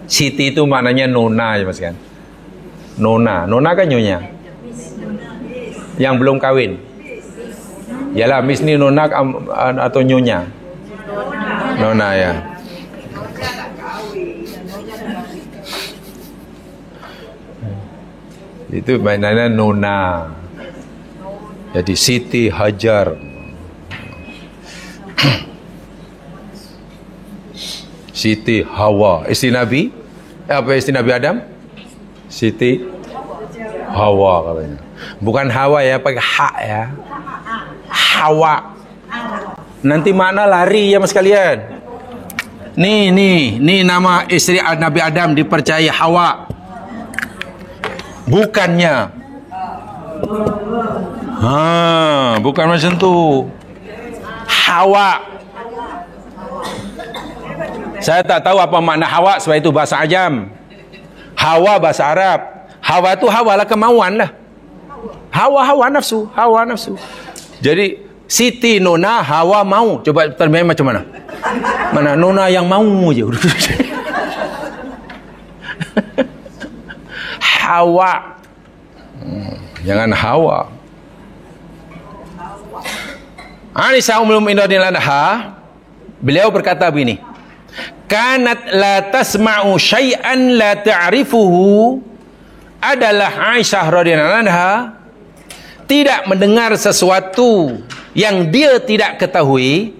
Siti itu maknanya nona aja mas kan. Nona kan nyonya yang belum kawin. Yalah, Miss ni nona atau nyonya? Nona ya. Itu maknanya nona. Jadi Siti Hajar. Siti Hawa. Isteri Nabi. Apa isteri Nabi Adam? Siti Hawa katanya. Bukan Hawa ya, pakai hak ya. Hawa. Nanti makna lari ya mas kalian. Nih nama isteri Nabi Adam dipercayai Hawa. Bukannya. Bukan macam tu. Hawa. Saya tak tahu apa makna Hawa sebab itu bahasa Ajam. Hawa bahasa Arab. Hawa tu hawa lah, kemauan lah. Hawa nafsu, hawa nafsu. Jadi Siti Nona Hawa mau. Coba terjemah macam mana? Mana Nona yang mau je. Hawa. Jangan Hawa. Aisyah Ummul Mukminin radhiyallahu anha, beliau berkata begini, kanat la tasma'u syai'an la ta'rifuhu, adalah Aisyah radhiyallahu anha tidak mendengar sesuatu yang dia tidak ketahui,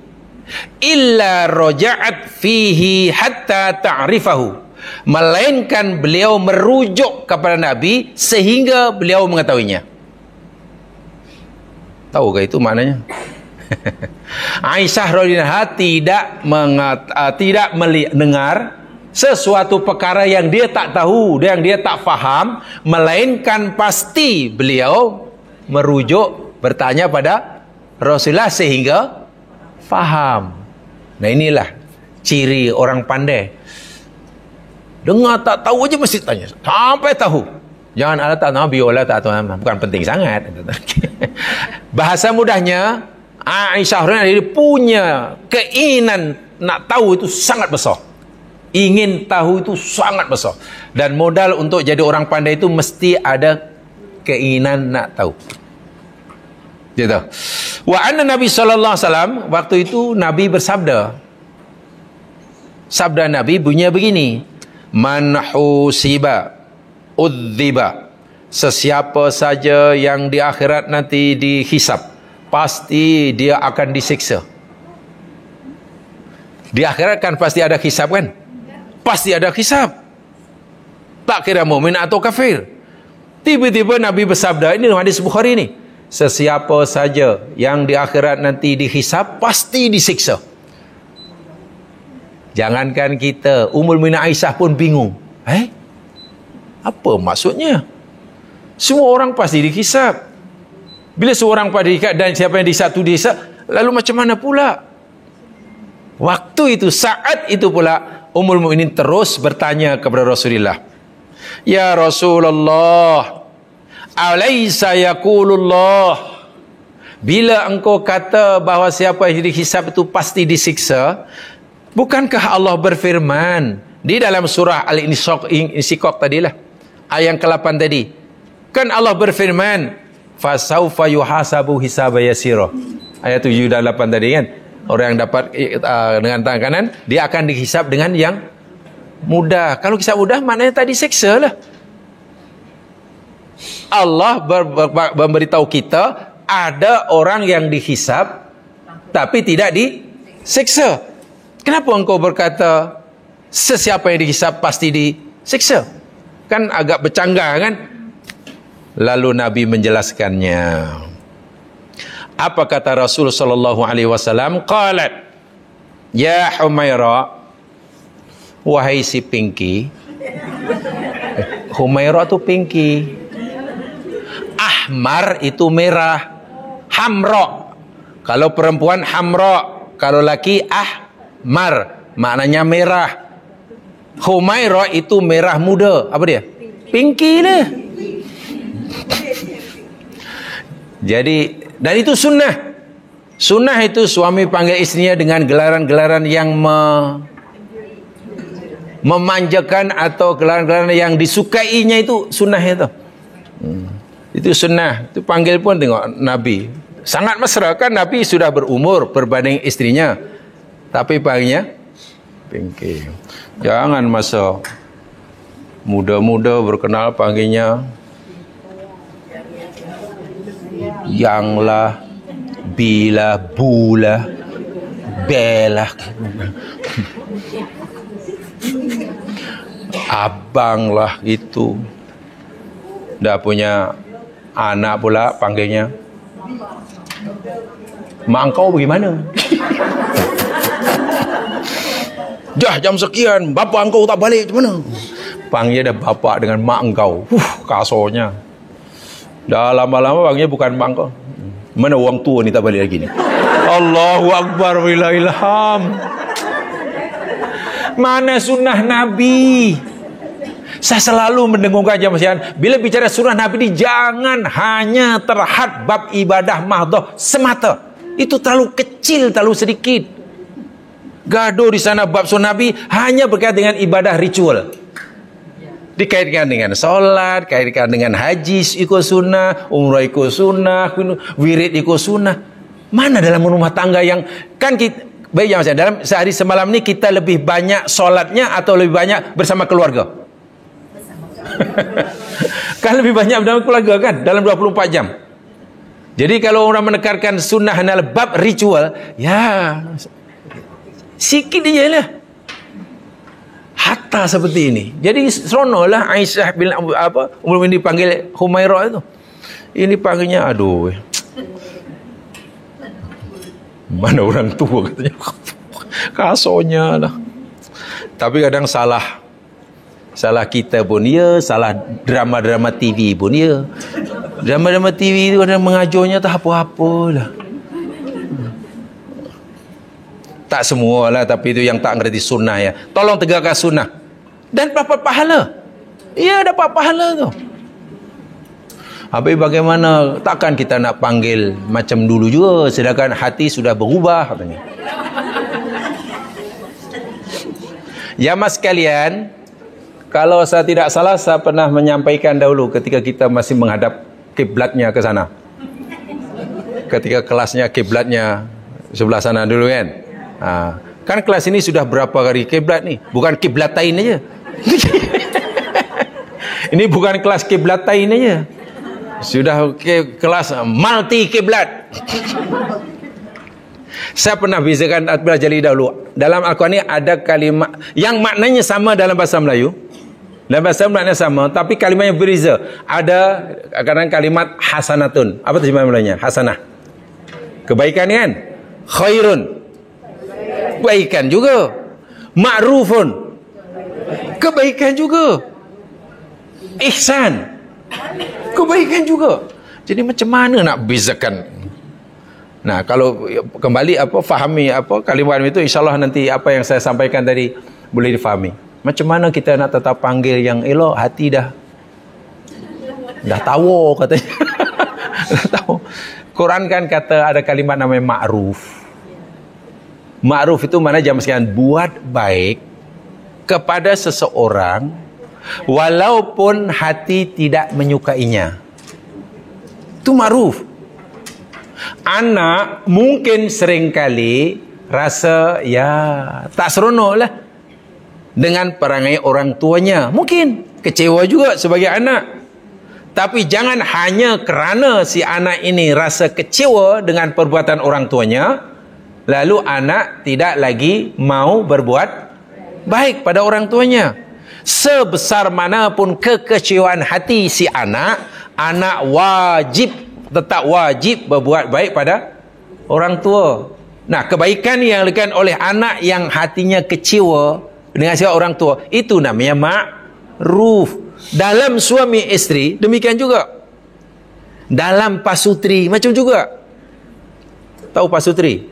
illa raja'at fihi hatta ta'rifahu, melainkan beliau merujuk kepada Nabi sehingga beliau mengetahuinya. Tahukah itu maknanya? Aisyah radhiyallahu anha tidak mendengar sesuatu perkara yang dia tak tahu, yang dia tak faham, melainkan pasti beliau merujuk, bertanya pada Rasulullah sehingga faham. Nah inilah ciri orang pandai. Dengar tak tahu aja mesti tanya sampai tahu. Jangan Allah tak tahu, biola tak tahu, bukan penting sangat. Bahasa mudahnya, Aisyah radhiyallahu punya keinginan nak tahu itu sangat besar. Ingin tahu itu sangat besar. Dan modal untuk jadi orang pandai itu mesti ada keinginan nak tahu. Gitu. Wa anna Nabi sallallahu alaihi wasallam, waktu itu Nabi bersabda. Sabda Nabi bunyinya begini, man husiba udziba, sesiapa saja yang di akhirat nanti dihisab, pasti dia akan disiksa. Di akhirat kan pasti ada hisab kan? Pasti ada hisab. Tak kira mukmin atau kafir. Tiba-tiba Nabi bersabda, ini hadis Bukhari ni, sesiapa saja yang di akhirat nanti dihisab, pasti disiksa. Jangankan kita, Ummul Mukminin Aisyah pun bingung. Apa maksudnya? Semua orang pasti dihisab. Bila seorang pada dihisab dan siapa yang dihisab tu dihisab, lalu macam mana pula? Waktu itu, saat itu pula, Ummul Mukminin terus bertanya kepada Rasulullah, ya Rasulullah, alaysa yaqulullah, bila engkau kata bahawa siapa yang dihisab itu pasti disiksa, bukankah Allah berfirman di dalam surah Al-Insyiqaq tadilah, ayat ke-8 tadi, kan Allah berfirman, fasaufa yuhasabu hisaba yasira, ayat 7 dan 8 tadi kan, orang yang dapat dengan tangan kanan, dia akan dihisab dengan yang mudah. Kalau hisab mudah maknanya tak disiksa lah. Allah memberitahu kita ada orang yang dihisab tapi tidak disiksa. Kenapa engkau berkata sesiapa yang dihisab pasti disiksa? Kan agak bercanggah kan? Lalu Nabi menjelaskannya. Apa kata Rasul sallallahu alaihi wasallam? Qalat, ya Humaira, wahai si Pinky. Humaira tu Pinky. Ahmar itu merah. Hamra, kalau perempuan hamra, kalau laki ahmar, maknanya merah. Humaira itu merah muda. Apa dia? Pinky dia. Jadi, dan itu sunnah. Sunnah itu suami panggil istrinya dengan gelaran-gelaran yang memanjakan atau gelaran-gelaran yang disukainya, itu sunnah itu. Itu sunnah. Itu panggil pun tengok Nabi. Sangat mesra kan, Nabi sudah berumur berbanding istrinya. Tapi panggilnya Pinky. Jangan masa muda-muda berkenal panggilnya Yanglah, Bila, Bula, Bela. Abang lah itu. Dah punya anak pula panggilnya. Mak engkau bagaimana? Dah jam sekian, bapa engkau tak balik, macam mana? Panggil dah bapa dengan mak engkau. Kasurnya. Dah lama-lama panggilnya bukan mak engkau. Mana orang tua ni tak balik lagi ni? Allahu Akbar wa ilham. Mana sunnah Nabi? Saya selalu mendengungkan jamaah sekalian, bila bicara sunnah Nabi ni jangan hanya terhad bab ibadah mahdoh semata. Itu terlalu kecil, terlalu sedikit. Gaduh di sana bab sunnah Nabi hanya berkaitan dengan ibadah ritual. Dikaitkan dengan solat, kaitkan dengan haji ikut sunnah, umrah ikut sunnah, wirid ikut sunnah. Mana dalam rumah tangga yang kan kita, baik jamaah sekalian, dalam sehari semalam ni kita lebih banyak solatnya atau lebih banyak bersama keluarga? Kan lebih banyak bersama keluarga kan dalam 24 jam. Jadi kalau orang menekankan sunnah adalah bab ritual, ya sikit je lah. Hatta seperti ini. Jadi seronoklah Aisyah bin Ummul Mukminin dipanggil Humairah itu. Ini panggilnya aduh. Mana orang tua katanya. Kasurnya lah. Tapi kadang salah. Salah kita pun ya, salah drama-drama TV pun ya. Drama-drama TV itu kadang mengajarnya tak apa-apa lah. Tak semua lah, tapi itu yang tak ngerti sunnah ya. Tolong tegakkan sunnah. Dan dapat pahala. Ya, dapat pahala tu. Habis bagaimana? Takkan kita nak panggil macam dulu juga, sedangkan hati sudah berubah katanya. Ya mas sekalian, kalau saya tidak salah, saya pernah menyampaikan dahulu ketika kita masih menghadap kiblatnya ke sana. Ketika kelasnya kiblatnya sebelah sana dulu kan. Kan kelas ini sudah berapa kali kiblat nih? Bukan kiblatain aja. Ini bukan kelas kiblatain aja. Sudah kelas multi kiblat. Saya pernah bizakan pelajari dahulu. Dalam Al-Quran ini ada kalimat yang maknanya sama dalam bahasa Melayu. Dalam bahasa maknanya sama, tapi kalimatnya berbeza. Ada kadang kalimat hasanatun. Apa terjemahan Melayunya? Hasanah. Kebaikan kan? Khairun. Kebaikan juga. Ma'rufun. Kebaikan juga. Ihsan. Kebaikan juga. Jadi macam mana nak bezakan? Nah, kalau kembali fahami kalimat itu, insyaAllah nanti apa yang saya sampaikan tadi boleh difahami. Macam mana kita nak tetap panggil yang elok, hati dah tahu katanya. Dah tahu. Quran kan kata ada kalimat namanya ma'ruf. Ma'ruf itu mana jamaah sekalian, buat baik kepada seseorang walaupun hati tidak menyukainya. Itu ma'ruf. Anak mungkin seringkali rasa ya tak seronok lah dengan perangai orang tuanya. Mungkin kecewa juga sebagai anak. Tapi jangan hanya kerana si anak ini rasa kecewa dengan perbuatan orang tuanya, lalu anak tidak lagi mau berbuat baik pada orang tuanya. Sebesar manapun kekecewaan hati si anak, anak tetap wajib berbuat baik pada orang tua. Nah, kebaikan yang dilakukan oleh anak yang hatinya kecewa dengan siapa orang tua, itu namanya ma'ruf. Dalam suami isteri demikian juga. Dalam pasutri macam juga. Tahu pasutri?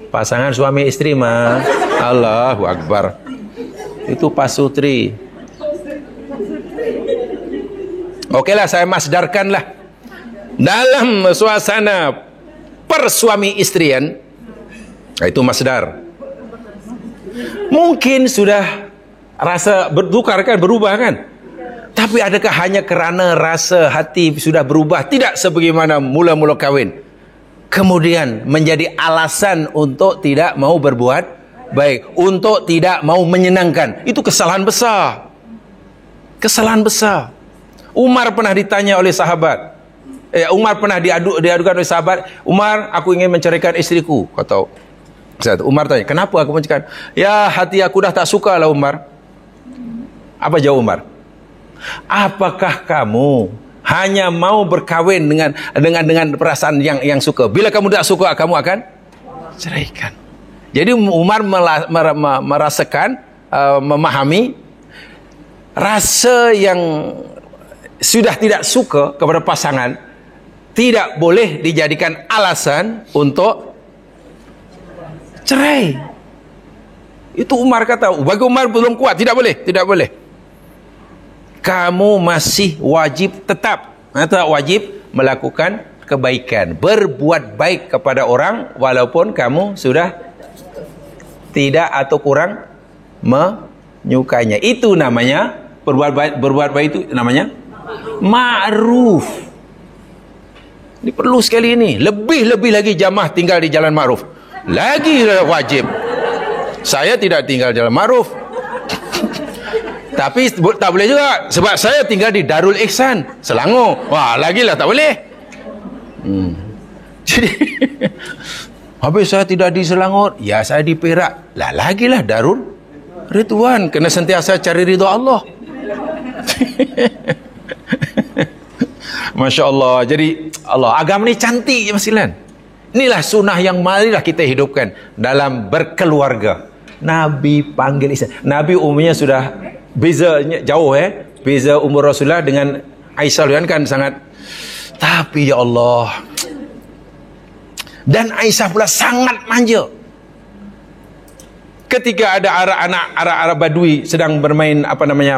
Pasangan suami isteri mah. Allahu Akbar. Itu pasutri. Okeylah, saya masdarkanlah. Dalam suasana persuami istrian, itu masdar. Mungkin sudah rasa bertukar kan, berubah kan? Tapi adakah hanya kerana rasa hati sudah berubah, tidak sebagaimana mula-mula kahwin, kemudian menjadi alasan untuk tidak mau berbuat baik, untuk tidak mau menyenangkan? Itu kesalahan besar. Kesalahan besar. Umar pernah ditanya oleh sahabat. Umar pernah diadukan oleh sahabat, Umar, aku ingin menceraikan istriku. Kata Umar tanya, kenapa aku menceraikan? Ya, hati aku dah tak suka lah Umar. Apa jawab Umar? Apakah kamu hanya mau berkahwin dengan perasaan yang suka? Bila kamu tak suka, kamu akan ceraikan. Jadi Umar merasakan, memahami rasa yang sudah tidak suka kepada pasangan tidak boleh dijadikan alasan untuk cerai. Itu Umar kata. Bagi Umar belum kuat, tidak boleh. Kamu masih wajib tetap melakukan kebaikan, berbuat baik kepada orang walaupun kamu sudah tidak atau kurang menyukainya. Itu namanya berbuat baik itu namanya ma'ruf. Ini perlu sekali ini. Lebih lagi jamaah tinggal di jalan ma'ruf. Lagi wajib. Saya tidak tinggal di jalan ma'ruf. Tapi tak boleh juga sebab saya tinggal di Darul Ihsan, Selangor. Wah, lagilah tak boleh. Jadi habis saya tidak di Selangor, ya saya di Perak. Lagilah Darul Ridwan, kena sentiasa cari ridha Allah. Masya Allah. Jadi Allah, agama ni cantik ya Masilan. Inilah sunnah yang marilah kita hidupkan dalam berkeluarga. Nabi panggil Islam. Nabi umurnya sudah bezanya jauh, beza umur Rasulullah dengan Aisyah kan sangat. Tapi ya Allah, dan Aisyah pula sangat manja. Ketika ada anak Arab Badui sedang bermain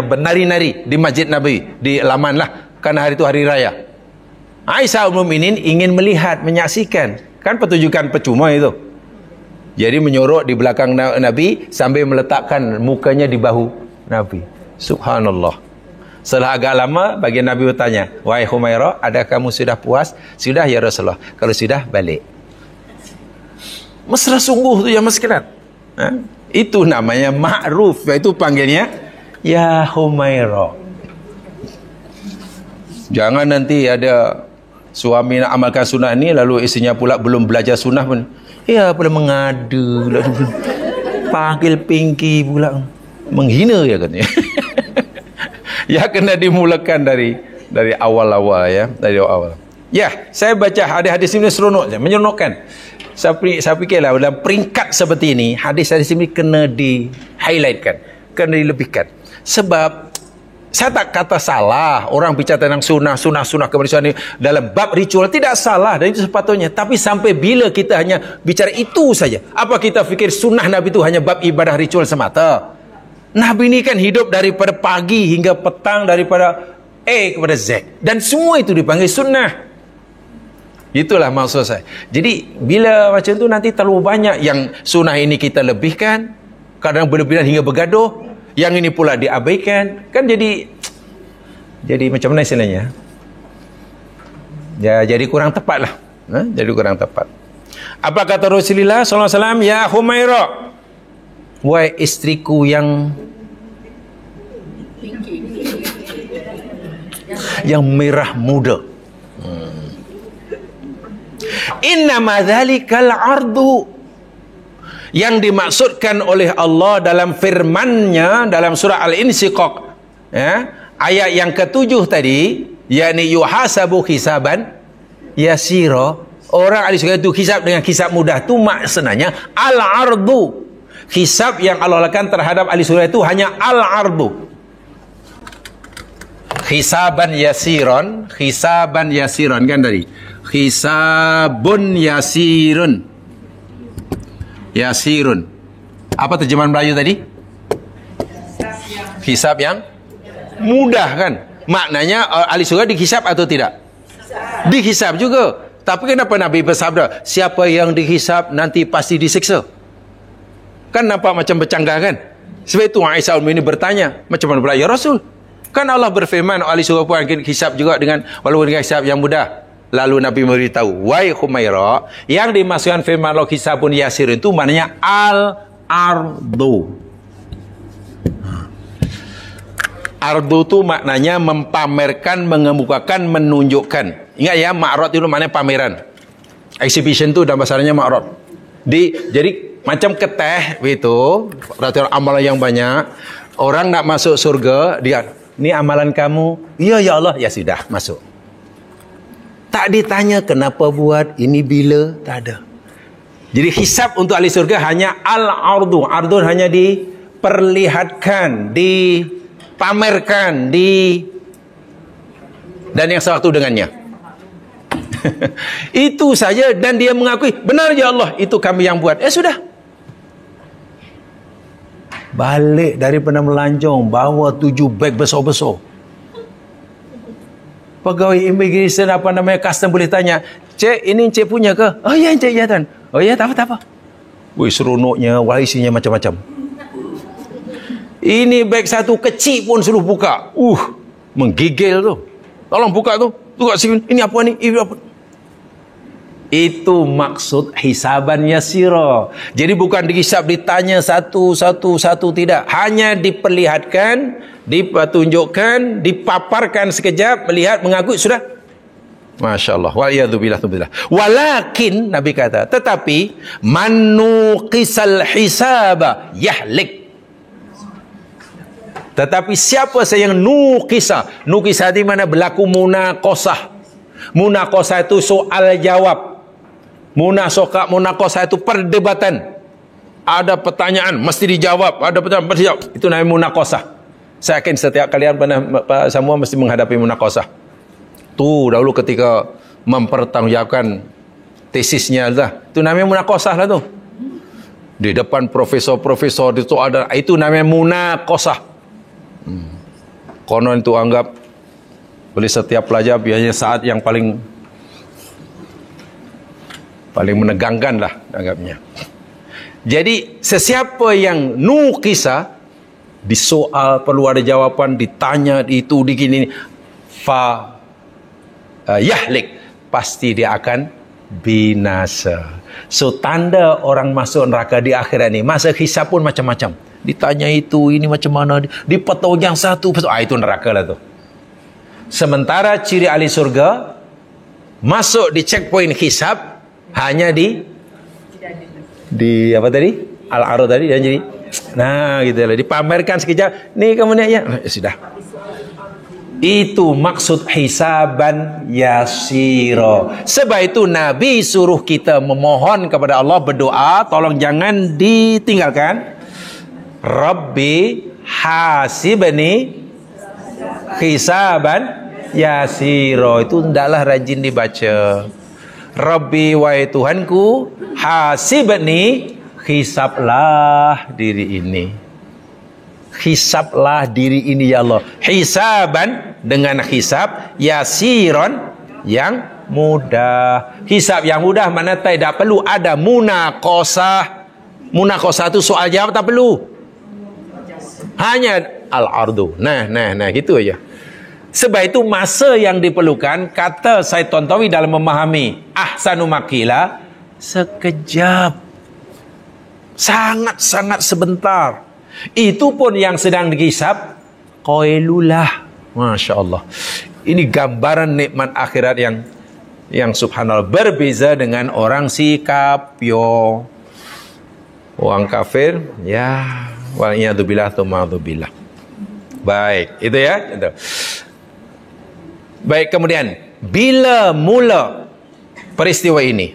bernari-nari di Masjid Nabi, di Laman lah, karena hari itu hari raya. Aisyah Ummul Mukminin ingin melihat, menyaksikan, kan pertunjukan percuma itu. Jadi menyorok di belakang Nabi sambil meletakkan mukanya di bahu Nabi. Subhanallah. Setelah agak lama, bagian Nabi bertanya, "Wahai Humairah, adakah kamu sudah puas?" "Sudah ya Rasulullah." "Kalau sudah, balik." Mesra sungguh tu ya sekalian. Itu namanya ma'ruf. Itu panggilnya ya Humairah. Jangan nanti ada suami nak amalkan sunnah ni, lalu istrinya pula belum belajar sunnah pun, ya pula mengadu, panggil Pinky pula, menghina ya katanya. Ya kena dimulakan dari awal-awal ya, dari awal. Ya, saya baca hadis-hadis ini seronok, menyeronokkan. Saya fikirlah dalam peringkat seperti ini, hadis-hadis ini kena di-highlightkan, kena dilebihkan. Sebab saya tak kata salah orang bicara tentang sunnah kepada ini dalam bab ritual, tidak salah dan itu sepatutnya. Tapi sampai bila kita hanya bicara itu saja? Apa kita fikir sunnah Nabi itu hanya bab ibadah ritual semata? Nabi ini kan hidup daripada pagi hingga petang, daripada A kepada Z, dan semua itu dipanggil sunnah. Itulah maksud saya. Jadi bila macam tu nanti terlalu banyak yang sunnah ini kita lebihkan, kadang berlebihan hingga bergaduh, yang ini pula diabaikan, kan jadi macam mana istilahnya? Ya, jadi kurang tepat lah. Jadi kurang tepat. Apa kata Rasulullah SAW? Ya Humairah, wahai istriku yang merah muda. Innama dzalikal ardu. Yang dimaksudkan oleh Allah dalam firman-Nya dalam surah Al-Insyiqaq, ayat yang ke-7 tadi, yakni yuhasabu hisaban yasira. Orang ahli surga itu hisab dengan hisab mudah, tu maksudnya al-ardu. Hisab yang Allah lakukan terhadap ahli surga itu hanya al-ardu. Hisaban yasiron kan tadi. Hisabun yasirun. Apa terjemahan Melayu tadi? Hisab yang mudah kan? Maknanya ahli surga dihisab atau tidak? Dihisab juga. Tapi kenapa Nabi bersabda, siapa yang dihisab nanti pasti disiksa? Kan nampak macam bercanggah kan? Sebab itu Aisyah ini bertanya, macam mana pula ya Rasul? Kan Allah berfirman ahli surga pun akan hisab juga dengan walaupun dengan hisab yang mudah. Lalu Nabi memberitahu, wahai Humairah, yang dimaksudkan firman Allah hisabun yasir itu maknanya al-ardu. Ardu itu maknanya mempamerkan, mengemukakan, menunjukkan. Ingat ya, ma'rad itu maknanya pameran. Exhibition itu dalam bahasanya ma'rad. Jadi macam keteh itu, ratusan amalan yang banyak. Orang nak masuk surga, dia, ni amalan kamu. Ya, ya Allah. Ya sudah, masuk. Tak ditanya kenapa buat, ini bila, tak ada. Jadi hisab untuk ahli surga hanya al-ardu. Ardu hanya diperlihatkan, dipamerkan, dan yang sewaktu dengannya. Itu saja, dan dia mengakui, benar ya Allah, itu kami yang buat. Sudah. Balik daripada melancong, bawa 7 beg besar-besar. Pegawai immigration custom boleh tanya, cik, ini cik punya ke? Oh ya, cik, ya tuan. Oh ya, tak apa. Wih, seronoknya, wah isinya macam-macam. Ini beg satu kecil pun suruh buka. Menggigil tu. Tolong buka tu. Buka sini. Ini apa ni? Ini apa? Itu maksud hisaban yasira. Jadi bukan dihisab, ditanya satu, tidak. Hanya diperlihatkan, ditunjukkan, dipaparkan sekejap, melihat, mengakui, sudah. Masya Allah. Wa'iyadzubillah. Walakin, Nabi kata, tetapi, manuqisal hisaba yahlik. Tetapi siapa yang nuqisah. Nuqisah di mana berlaku munaqasah. Munaqasah itu soal jawab. Munaqasah itu perdebatan. Ada pertanyaan mesti dijawab, ada pertanyaan mesti dijawab. Itu namanya munaqasah. Saya yakin setiap kalian semua mesti menghadapi munaqasah. Tu dahulu ketika mempertanggungjawabkan tesisnya lah. Itu namanya munaqasah lah tu. Di depan profesor-profesor itu ada, itu namanya munaqasah. Konon itu anggap oleh setiap pelajar biasanya saat yang paling menegangkan lah anggapnya. Jadi sesiapa yang nuqisa, disoal, perlu ada jawapan, ditanya itu, digini, yahlik, pasti dia akan binasa. So tanda orang masuk neraka di akhirat ni, masa hisab pun macam-macam. Ditanya itu, ini macam mana, dipotong yang satu, itu neraka lah tu. Sementara ciri ahli surga masuk di checkpoint hisab hanya di apa tadi? Al-arad tadi, dan jadi gitu lah, dipamerkan sekejap. Ni kamu ni ya. Sudah. Itu maksud hisaban yasira. Sebab itu Nabi suruh kita memohon kepada Allah, berdoa, tolong jangan ditinggalkan. Rabbi hasibni hisaban yasira. Itu hendaklah rajin dibaca. Rabbi, wahai Tuhanku, hasibni, hisablah diri ini. Hisablah diri ini ya Allah. Hisaban, dengan hisab, yasiron, yang mudah. Hisab yang mudah mana tidak perlu ada munaqasah. Munaqasah itu soal jawab, tak perlu. Hanya al-ardu. Nah, gitu aja. Sebab itu masa yang diperlukan, kata Said Tontowi dalam memahami ahsanu makila, sekejap, sangat-sangat sebentar. Itu pun yang sedang dihisab qailulah. Masya Allah. Ini gambaran nikmat akhirat yang subhanallah berbeza dengan orang sikap orang kafir, ya, wa'iyadzubillah tumadzubillah. Baik, itu ya. Itu. Baik, kemudian bila mula peristiwa ini?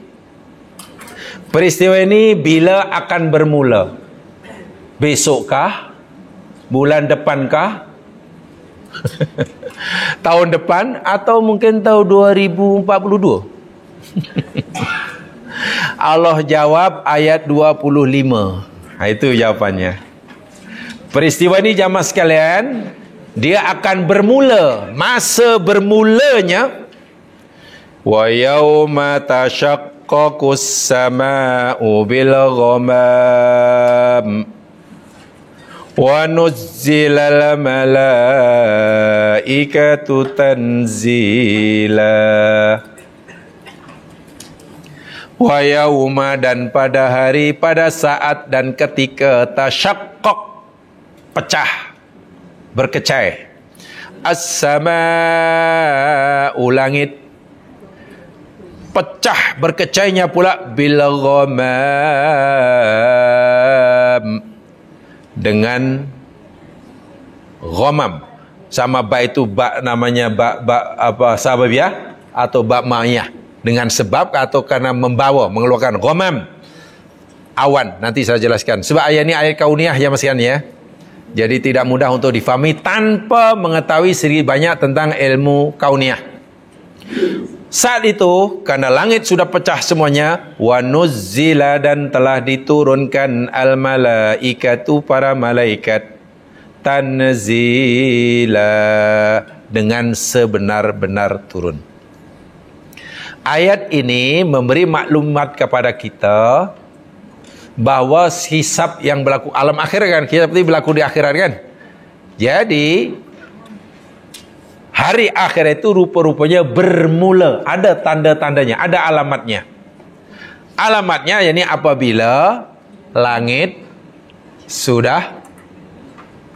Peristiwa ini bila akan bermula? Besokkah? Bulan depankah? Tahun depan? Atau mungkin tahun 2042? Allah jawab ayat 25. Itu jawapannya. Peristiwa ini jamaah sekalian, dia akan bermula, masa bermulanya, wa yauma tashaqqaqus samaa'u bil ghamam wa nuzzilal malaikatu tanzila. Wa yauma, dan pada hari, pada saat dan ketika, tashaqqaq, pecah, berkecai, as-sama'u, langit, pecah berkecainya pula bil ghamam, dengan Ghamam. Sama ba itu ba namanya ba apa sababiyah atau ba ma'iyah. Dengan sebab atau karena membawa, mengeluarkan ghamam. Awan, nanti saya jelaskan. Sebab ayat ini ayat kauniyah ya Mas Yan ya. Jadi tidak mudah untuk difahami tanpa mengetahui sedikit banyak tentang ilmu kauniyah. Saat itu karena langit sudah pecah semuanya, wa nuzzila, dan telah diturunkan al malaikatu, para malaikat, tanzila, dengan sebenar-benar turun. Ayat ini memberi maklumat kepada kita bahawa hisab yang berlaku alam akhir kan, kita seperti berlaku di akhirat kan. Jadi hari akhir itu rupa-rupanya bermula, ada tanda-tandanya, ada alamatnya. Alamatnya yakni apabila langit sudah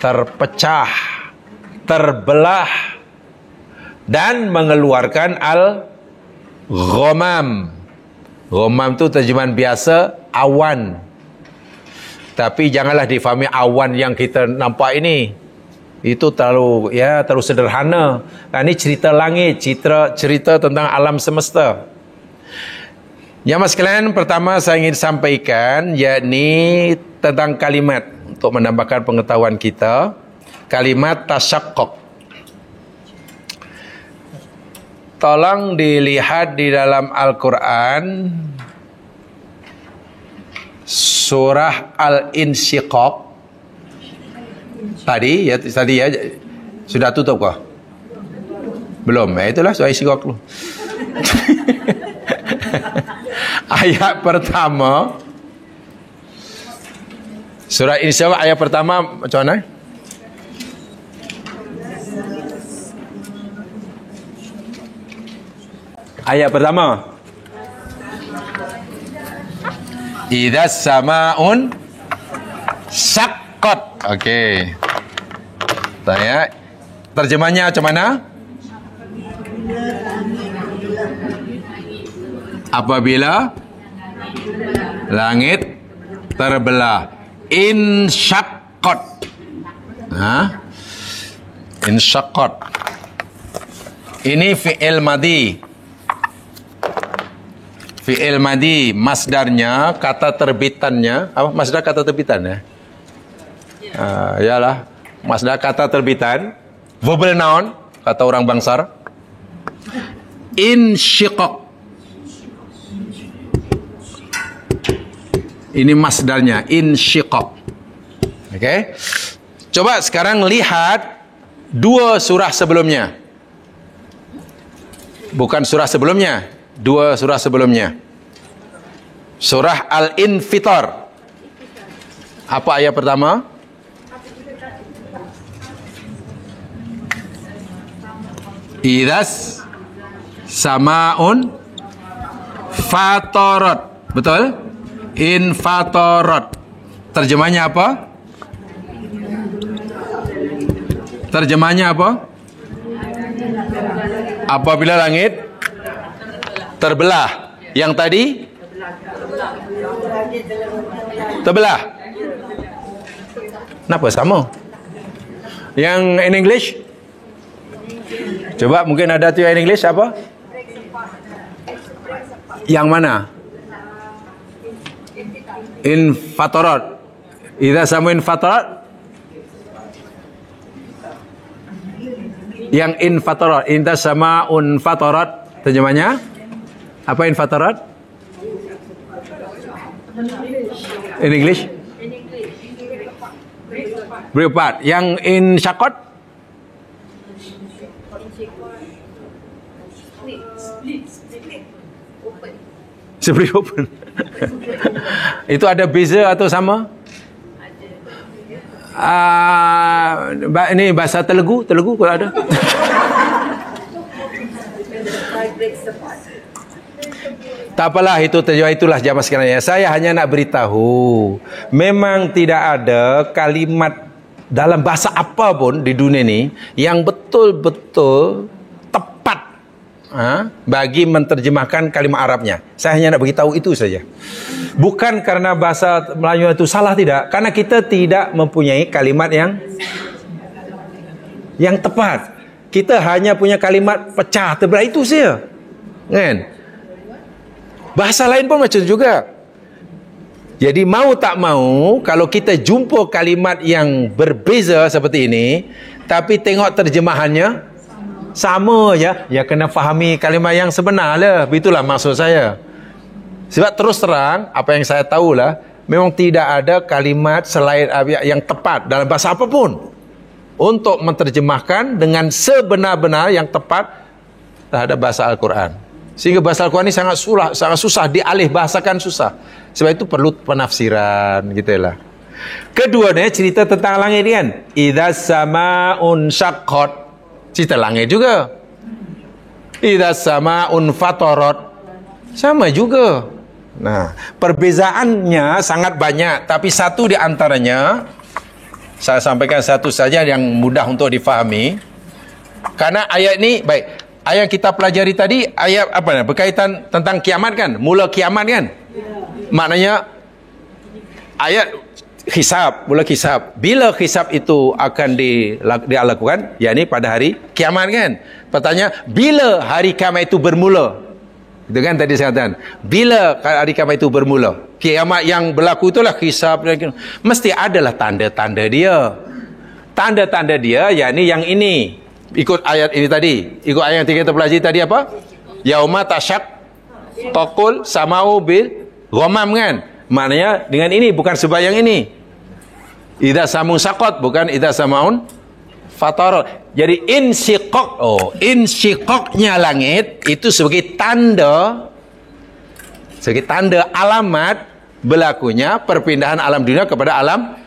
terpecah, terbelah, dan mengeluarkan al-ghamam. Ghamam itu terjemahan biasa awan. Tapi janganlah difahami awan yang kita nampak ini. Itu terlalu sederhana. Ini cerita langit, cerita tentang alam semesta. Ya mas sekalian, pertama saya ingin sampaikan yakni tentang kalimat untuk menambahkan pengetahuan kita. Kalimat tasyaqqaq. Tolong dilihat di dalam Al-Quran surah Al-Insyiqaq. Tadi ya sudah tutup kah? Belum. Itulah surah Insyiqaq dulu. Ayat pertama surah Insyiqaq, ayat pertama macam mana? Ayat pertama, idza samaun syaqqat. Okey. Tanya terjemahnya macam mana? Apabila langit terbelah. Insyaqqat. Insyaqqat. Ini fi'il madhi. Fi'il madhi, masdarnya, kata terbitannya, apa masdar kata terbitan ya? Yalah, masdar kata terbitan, verbal noun, kata orang Bangsar. Insyiqaq. Ini masdarnya, insyiqaq. Okey. Coba sekarang lihat dua surah sebelumnya. Bukan surah sebelumnya, dua surah sebelumnya. Surah Al-Infitar. Apa ayat pertama? Idzas samaun fatarat. Betul? Infatarat. Terjemahnya apa? Terjemahnya apa? Apabila langit terbelah. Yang tadi? Terbelah. Kenapa sama? Yang in English? Coba mungkin ada tu yang in English apa? Yang mana? Infatarat. Idza sama infatarat. Yang infatarat. Idza sama unfatarat. Terjemahnya apa infatarat? In English? Break apart. Yang insyaqqat? Split open. Itu ada beza atau sama? Ini bahasa Telugu kalau ada. Tak apalah, itulah jamaah sekalian. Saya hanya nak beritahu, memang tidak ada kalimat dalam bahasa apa pun di dunia ini yang betul-betul tepat bagi menterjemahkan kalimat Arabnya. Saya hanya nak beritahu itu saja. Bukan karena bahasa Melayu itu salah, tidak. Karena kita tidak mempunyai kalimat yang yang tepat. Kita hanya punya kalimat pecah terbelah itu saja. Kan? Bahasa lain pun macam juga. Jadi mau tak mau, kalau kita jumpa kalimat yang berbeza seperti ini, tapi tengok terjemahannya sama ya, ya kena fahami kalimat yang sebenar lah. Itulah maksud saya. Sebab terus terang, apa yang saya tahulah, memang tidak ada kalimat selain yang tepat dalam bahasa apapun untuk menterjemahkan dengan sebenar-benar yang tepat terhadap bahasa Al-Quran. Sehingga bahasa Al-Quran ini sangat susah dialih bahasakan, susah. Sebab itu perlu penafsiran gitulah. Keduanya cerita tentang langit kan. Idza sama'un syaqqat. Cerita langit juga. Idza sama'un fatarat. Sama juga. Nah, perbezaannya sangat banyak, tapi satu di antaranya saya sampaikan satu saja yang mudah untuk difahami. Karena ayat ini baik, ayat yang kita pelajari tadi ayat apa berkaitan tentang kiamat kan, mula kiamat kan. Maknanya ayat hisab, mula hisab. Bila hisab itu akan dilakukan, yakni pada hari kiamat kan. Pertanyaan, bila hari kiamat itu bermula? Itu kan tadi saya katakan, bila hari kiamat itu bermula? Kiamat yang berlaku itulah hisab. Mesti adalah tanda-tanda dia. Tanda-tanda dia, yakni yang ini. Ikut ayat ini tadi. Ikut ayat yang kita pelajari tadi apa? Yauma tasyak taqul sama'u bil ghamam kan. Maknanya dengan ini, bukan sebab yang ini. Idza samun saqat, bukan idza samaun fatar. Jadi insyiqaqnya langit itu sebagai tanda alamat berlakunya perpindahan alam dunia kepada alam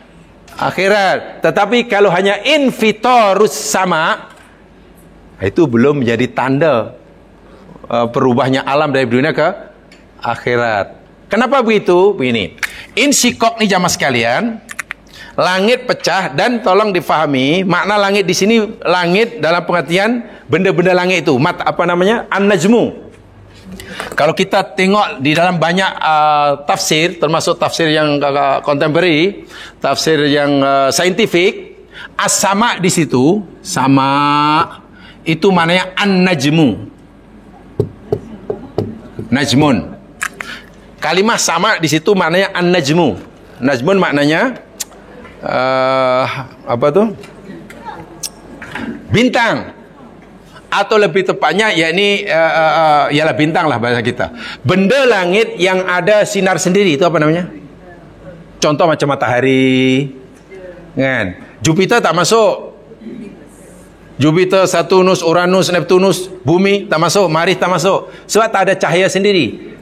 akhirat. Tetapi kalau hanya infitarus sama, itu belum menjadi tanda perubahnya alam dari dunia ke akhirat. Kenapa begitu? Begini, insyiqaq ni jamaah sekalian, langit pecah, dan tolong difahami makna langit di sini, langit dalam pengertian benda-benda langit itu, apa namanya? An-najmu. Kalau kita tengok di dalam banyak tafsir, termasuk tafsir yang contemporary, tafsir yang saintifik, as-sama di situ, sama itu maknanya an-najmu. Najmun. Kalimah sama di situ maknanya an-najmu. Najmun maknanya apa tuh? Bintang. Atau lebih tepatnya yakni ialah bintang lah bahasa kita. Benda langit yang ada sinar sendiri, itu apa namanya? Contoh macam matahari. Kan? Jupiter tak masuk. Jupiter, Saturnus, Uranus, Neptunus, bumi tak masuk, Marikh tak masuk. Sebab tak ada cahaya sendiri.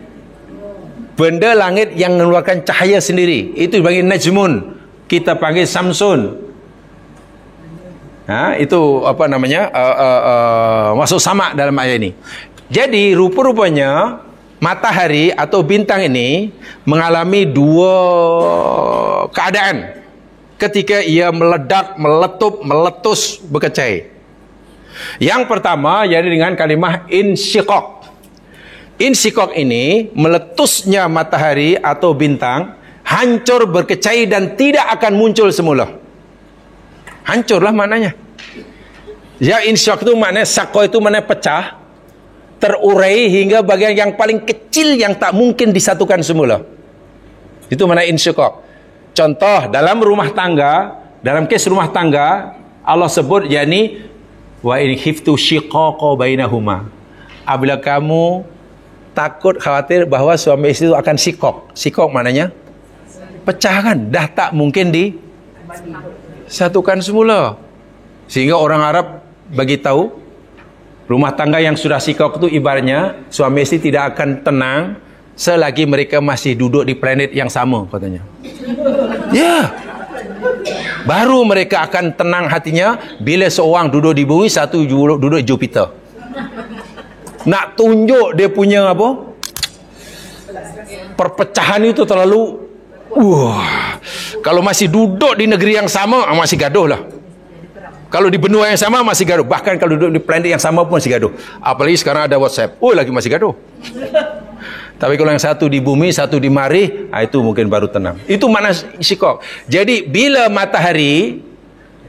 Benda langit yang mengeluarkan cahaya sendiri, itu dipanggil najmun. Kita panggil samsun. Itu apa namanya? Masuk sama dalam ayat ini. Jadi rupa-rupanya matahari atau bintang ini mengalami dua keadaan ketika ia meledak, meletup, meletus, berkecai. Yang pertama yaitu dengan kalimah insyiqaq. Insyiqaq ini meletusnya matahari atau bintang, hancur, berkecai dan tidak akan muncul semula. Hancurlah maknanya. Ya, insyiqaq itu maknanya, saqqa itu maknanya pecah, terurai hingga bagian yang paling kecil yang tak mungkin disatukan semula. Itu makna insyiqaq. Contoh dalam rumah tangga, dalam kes rumah tangga, Allah sebut yakni wa in khiftu shiqaqa bainahuma. Apabila kamu takut, khawatir bahawa suami istri itu akan shiqaq. Shiqaq maknanya pecah kan, dah tak mungkin disatukan semula. Sehingga orang Arab bagi tahu rumah tangga yang sudah shiqaq itu ibaratnya suami istri tidak akan tenang selagi mereka masih duduk di planet yang sama, katanya. Ya. Baru mereka akan tenang hatinya bila seorang duduk di bumi, satu duduk di Jupiter. Nak tunjuk dia punya apa? Perpecahan itu terlalu kalau masih duduk di negeri yang sama masih gaduh lah. Kalau di benua yang sama masih gaduh. Bahkan kalau duduk di planet yang sama pun masih gaduh. Apalagi sekarang ada WhatsApp. Lagi masih gaduh. Tapi kalau yang satu di bumi, satu di Marikh, itu mungkin baru tenang. Itu makna shiqaq. Jadi bila matahari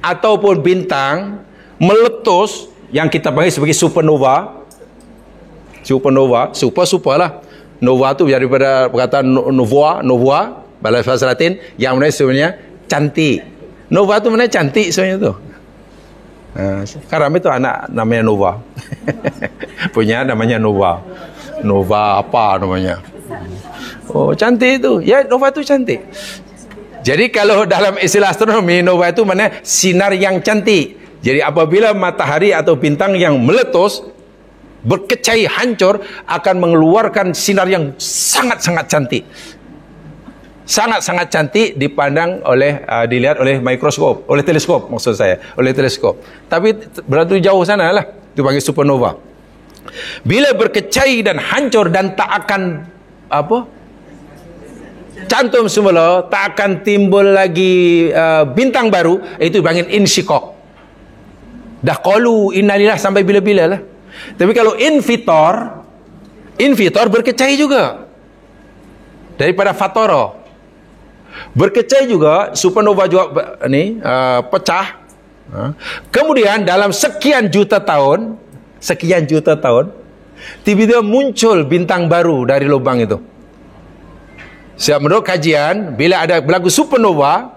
ataupun bintang meletus, yang kita panggil sebagai supernova. Super lah. Nova tu daripada perkataan nova, bahasa Latin, yang sebenarnya cantik. Nova tu mana cantik sebenarnya tu. Sekarang itu anak namanya Nova. Punya namanya Nova. Nova apa namanya? Oh, cantik itu. Ya, Nova itu cantik. Jadi kalau dalam istilah astronomi, Nova itu mana sinar yang cantik. Jadi apabila matahari atau bintang yang meletus, berkecai, hancur, akan mengeluarkan sinar yang sangat-sangat cantik. Sangat-sangat cantik dipandang oleh, dilihat oleh mikroskop, oleh teleskop maksud saya, oleh teleskop. Tapi berarti jauh sana lah, itu panggil supernova. Bila berkecai dan hancur dan tak akan cantum semula, tak akan timbul lagi bintang baru, itu panggil insyikok. Dah qalu innalillah sampai bila-bila lah. Tapi kalau infitor berkecai juga. Daripada fatoro. Berkecai juga, supernova juga pecah. Kemudian dalam sekian juta tahun, tiba-tiba muncul bintang baru dari lubang itu. Sebab menurut kajian, bila ada berlaku supernova,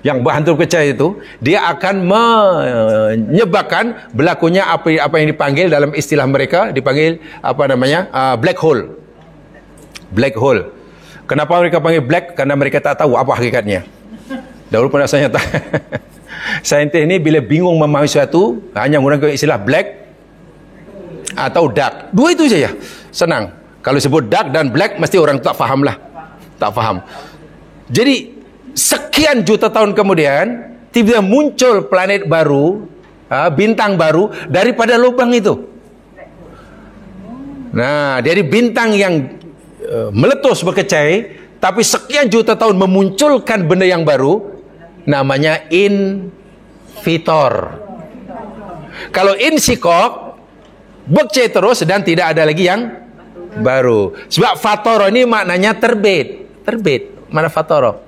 yang berhantu kecil itu, dia akan menyebabkan berlakunya apa yang dipanggil dalam istilah mereka, dipanggil black hole. Black hole. Kenapa mereka panggil black? Karena mereka tak tahu apa hakikatnya. Dahulu pernah saya tak. Saintis ini bila bingung memahami sesuatu, hanya menggunakan istilah black atau dark. Dua itu saja. Senang. Kalau sebut dark dan black, mesti orang tak faham lah. Tak faham. Jadi sekian juta tahun kemudian, tiba-tiba muncul planet baru, bintang baru daripada lubang itu. Nah, dari bintang yang meletus berkecai, tapi sekian juta tahun memunculkan benda yang baru, namanya infitor. Kalau insyikok, berkecai terus dan tidak ada lagi yang baru. Sebab fatoro ini maknanya terbit. Mana fatoro?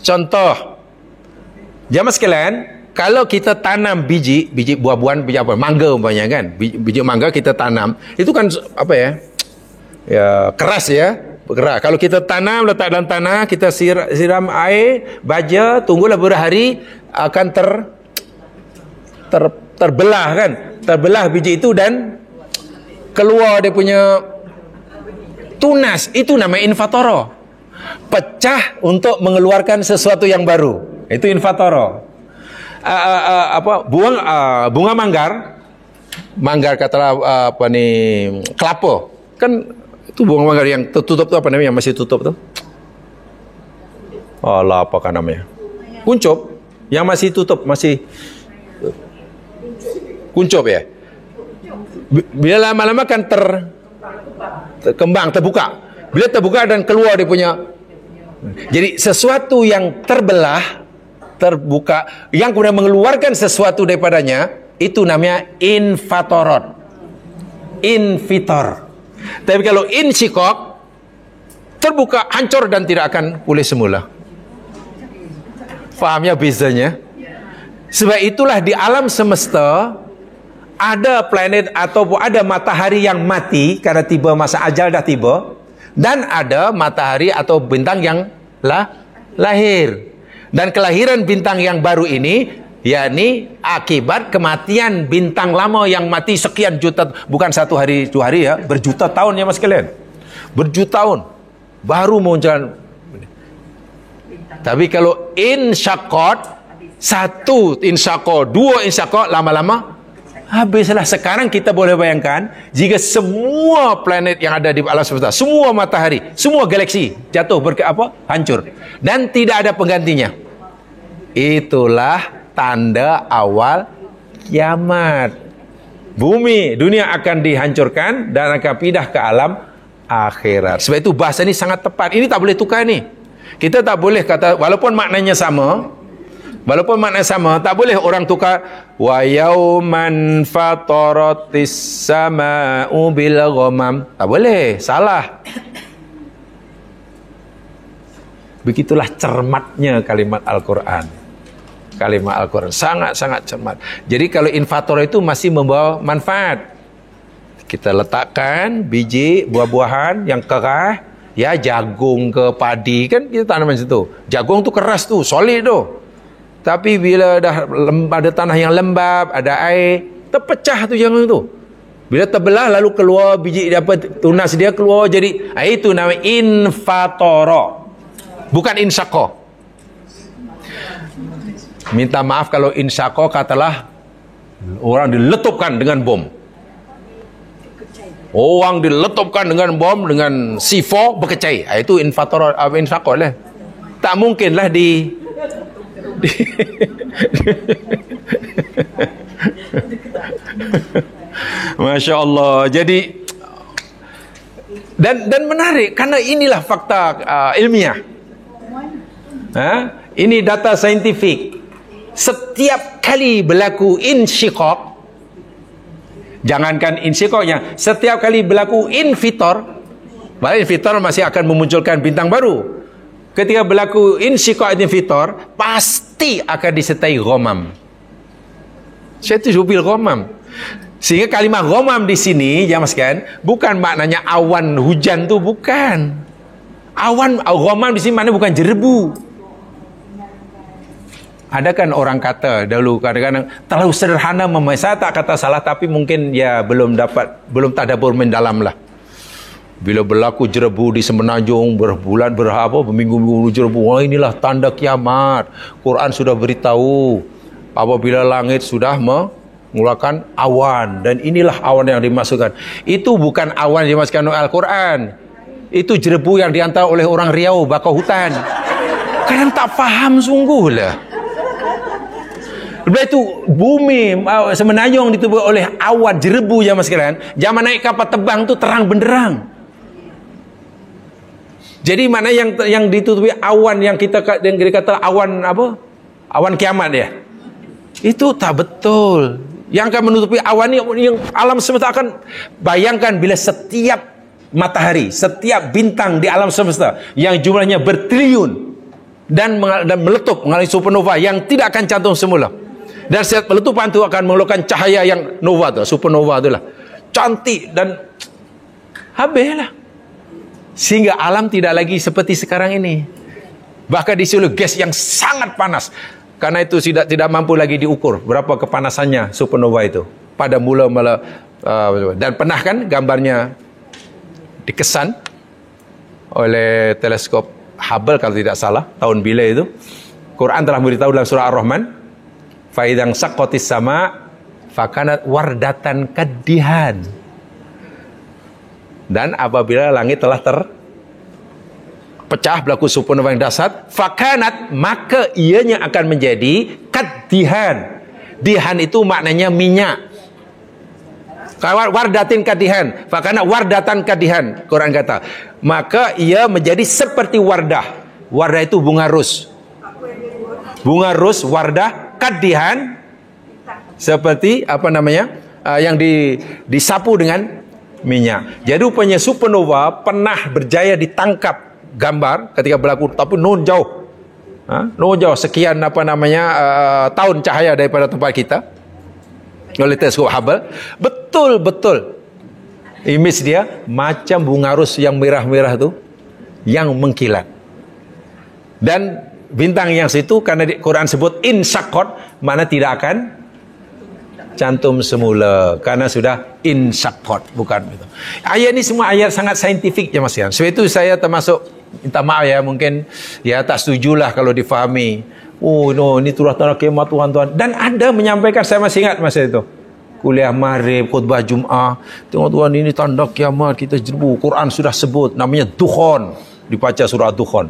Contoh, jamaah sekalian, kalau kita tanam biji buah-buahan, biji apa? Mangga umpamanya kan. Biji mangga kita tanam, itu kan keras ya, bergerak. Kalau kita tanam, letak dalam tanah, kita siram air, baja, tunggulah beberapa hari, akan terbelah kan. Terbelah biji itu dan keluar dia punya tunas. Itu namanya infatoro. Pecah untuk mengeluarkan sesuatu yang baru. Itu infatoro. Bunga manggar katalah kelapa. Kan itu bunga manggar yang tertutup tu apa namanya, yang masih tutup tu? Alah, apakah namanya? Kuncup. Yang masih tutup, masih kuncup ya. Bila lama-lama kan terkembang, terbuka. Bila terbuka dan keluar dia punya. Jadi sesuatu yang terbelah, terbuka, yang kemudian mengeluarkan sesuatu daripadanya, itu namanya infitor. Tapi kalau insyikok, terbuka, hancur dan tidak akan pulih semula. Faham ya bezanya? Sebab itulah di alam semesta ada planet ataupun ada matahari yang mati karena tiba masa ajal dah tiba, dan ada matahari atau bintang yang lahir. Dan kelahiran bintang yang baru ini, yakni akibat kematian bintang lama yang mati sekian juta, bukan 1 hari 2 hari ya, berjuta tahun ya mas sekalian. Berjuta tahun baru muncul. Tapi kalau insyaqat, 1 insyaqat, 2 insyaqat, lama-lama habislah. Sekarang kita boleh bayangkan, jika semua planet yang ada di alam semesta, semua matahari, semua galaksi jatuh hancur dan tidak ada penggantinya. Itulah tanda awal kiamat. Dunia akan dihancurkan dan akan pindah ke alam akhirat. Sebab itu bahasa ini sangat tepat. Ini tak boleh tukar ni. Kita tak boleh kata, walaupun maknanya sama, tak boleh orang tukar wa yauman fataratis sama'u bil ghamam. Tak boleh, salah. Begitulah cermatnya kalimat Al-Quran. kalimat Al-Quran. Sangat-sangat cermat. Jadi kalau infatora itu masih membawa manfaat. Kita letakkan biji buah-buahan yang keras, ya jagung ke padi, kan kita tanam di situ. Jagung tu keras tu, solid tu. Tapi bila dah ada tanah yang lembab, ada air, terpecah tu jagung tu. Bila terbelah lalu keluar biji tunas dia keluar, jadi itu namanya infatora. Bukan insyaqa. Minta maaf kalau insyaqa katalah orang diletupkan dengan bom. Orang diletupkan dengan bom, dengan C4 berkecai. Itu infatora, insyaqa lah. Tak mungkin lah Masya Allah. Jadi dan menarik karena inilah fakta ilmiah. Ini data saintifik. Setiap kali berlaku insyiqaq, jangankan insyiqaqnya, setiap kali berlaku infitor, malah infitor masih akan memunculkan bintang baru. Ketika berlaku insyiqaq infitor, pasti akan disertai ghamam. Syaitu bil ghamam. Sehingga kalimat ghamam di sini, jangan sekalian, bukan maknanya awan hujan tu, bukan. Awan ghamam di sini maknanya bukan jerebu. Ada kan orang kata dahulu kadang-kadang terlalu sederhana saya tak kata salah, tapi mungkin ya belum tadabbur mendalam lah. Bila berlaku jerebu di Semenanjung berbulan berminggu-minggu jerebu, inilah tanda kiamat. Quran sudah beritahu apabila langit sudah mengeluarkan awan, dan inilah awan yang dimasukkan. Itu bukan awan yang dimasukkan oleh Al-Quran. Itu jerebu yang dihantar oleh orang Riau bakar hutan. Kadang tak faham sungguh lah. Lepas itu bumi Semenanjung ditutupi oleh awan jerebu zaman sekarang. Zaman naik kapal terbang tu terang benderang. Jadi mana yang ditutupi awan yang kita kata awan apa? Awan kiamat dia. Itu tak betul. Yang akan menutupi awan ni yang alam semesta akan bayangkan bila setiap matahari, setiap bintang di alam semesta yang jumlahnya bertriliun dan meletup mengalami supernova yang tidak akan cantum semula. Dan setiap peletupan itu akan mengeluarkan cahaya yang nova tu, supernova tu lah. Cantik dan habislah. Sehingga alam tidak lagi seperti sekarang ini. Bahkan diisi oleh gas yang sangat panas. Karena itu tidak mampu lagi diukur berapa kepanasannya supernova itu. Pada mula dan pernah kan gambarnya dikesan oleh teleskop Hubble kalau tidak salah, tahun bila itu. Quran telah beritahu dalam surah Ar-Rahman, fa idzan saqqatis sama fakanat wardatan kaddihan. Dan apabila langit telah terpecah berlaku supernova yang dahsyat, fakanat, maka ianya akan menjadi kaddihan. Dihan itu maknanya minyak. Wardatin kadihan, fakanat wardatan kadihan. Quran kata, maka ia menjadi seperti wardah. Wardah itu bunga ros. Bunga ros, wardah, kadihan seperti apa namanya? Yang disapu dengan minyak. Jadi rupanya supernova pernah berjaya ditangkap gambar ketika berlaku, tapi non jauh. Non jauh sekian tahun cahaya daripada tempat kita oleh teleskop Hubble. Betul-betul image dia macam bunga ros yang merah-merah tu yang mengkilat. Dan bintang yang situ karena Quran sebut insyaqqat, mana tidak akan cantum semula karena sudah insyaqqat, bukan itu. Ayat ini semua ayat sangat saintifik ya Mas Yan. Sebab itu saya termasuk minta maaf ya, mungkin ya tak setujulah kalau difahami. Oh no, ini turah tanda kiamat Tuhan. Dan ada menyampaikan, saya masih ingat masa itu kuliah maghrib, khutbah Jumaat, tengok Tuhan ini tanda kiamat, kita jerebu. Quran sudah sebut namanya Dukhan, dibaca surah Dukhan.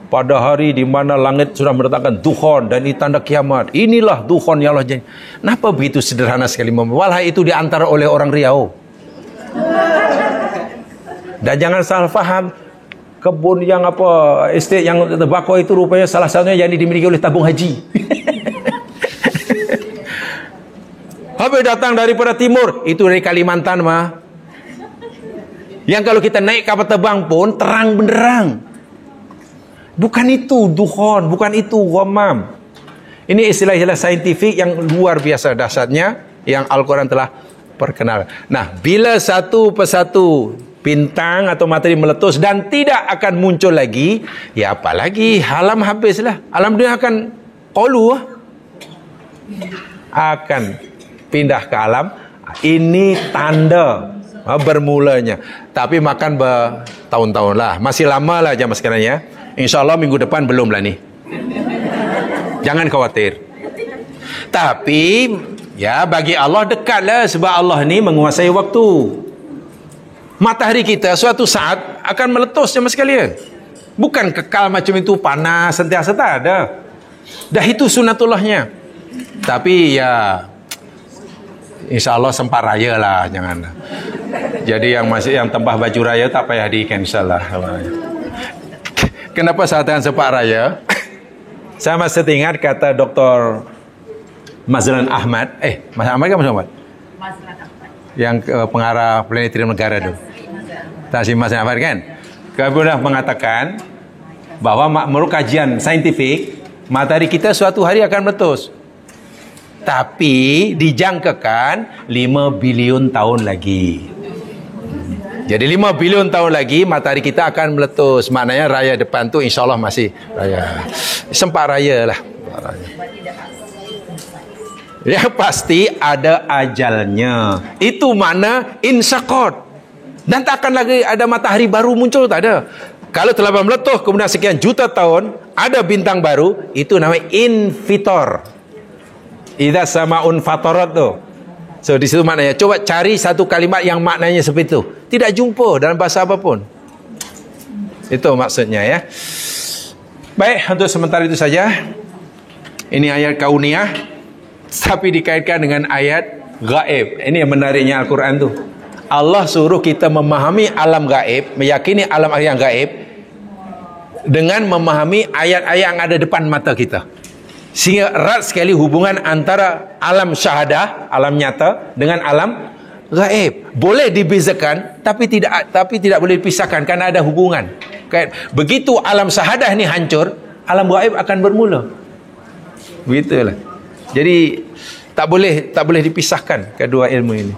Pada hari di mana langit sudah mendatangkan Dukhan dan ini tanda kiamat. Inilah Dukhan ya Allah. Kenapa begitu sederhana sekali? Walau itu diantara oleh orang Riau. Dan jangan salah faham, kebun yang estate yang terbakar itu rupanya salah satunya yang dimiliki oleh tabung haji. Habis datang daripada timur, itu dari Kalimantan mah. Yang kalau kita naik kapal terbang pun terang benderang. Bukan itu Dukhan, bukan itu ghamam. Ini istilah-istilah saintifik yang luar biasa dahsyatnya yang Al-Quran telah perkenal. Nah, bila satu persatu bintang atau matahari meletus dan tidak akan muncul lagi, ya apalagi alam habislah. Alam dunia akan qalu, akan pindah ke alam. Ini tanda bermulanya. Tapi makan bertahun-tahun lah. Masih lama lah jamaah sekalian ya. InsyaAllah minggu depan belum lah ni. Jangan khawatir. Tapi ya bagi Allah dekatlah, sebab Allah ni menguasai waktu. Matahari kita suatu saat akan meletus jemaah sekalian. Bukan kekal macam itu panas sentiasa, tak ada. Dah itu sunatullahnya. Tapi ya insya-Allah sempat raya lah, jangan. Jadi yang tambah baju raya tak payah di-cancel lah. Kenapa saya katakan sempat raya? Saya masih ingat kata Dr. Mazlan Ahmad. Mas Ahmad kan Mas Ahmad? Mazlan Ahmad. Yang pengarah Planetarium Negara tu. Tasim Mazlan Ahmad kan? Kemudian mengatakan bahawa menurut kajian saintifik, matahari kita suatu hari akan meletus. Tapi dijangkakan 5 bilion tahun lagi. Jadi 5 bilion tahun lagi matahari kita akan meletus. Maknanya raya depan tu insyaAllah masih raya. Sempat raya lah. Yang pasti ada ajalnya. Itu makna insaqat. Dan tak akan lagi ada matahari baru muncul, tak ada. Kalau telah meletup kemudian sekian juta tahun ada bintang baru, itu namanya infitor. Idza samaun fatarat tu. So di situ maknanya, coba cari satu kalimat yang maknanya seperti itu. Tidak jumpa dalam bahasa apapun. Itu maksudnya ya. Baik, untuk sementara itu saja. Ini ayat kauniyah, tapi dikaitkan dengan ayat gaib. Ini yang menariknya Al-Quran tu. Allah suruh kita memahami alam gaib, meyakini alam yang gaib dengan memahami ayat-ayat yang ada depan mata kita. Sehingga erat sekali hubungan antara alam syahadah, alam nyata, dengan alam gaib. Boleh dibezakan, tapi tidak boleh dipisahkan kerana ada hubungan. Begitu alam syahadah ni hancur, alam gaib akan bermula. Begitulah. Jadi tak boleh dipisahkan kedua ilmu ini.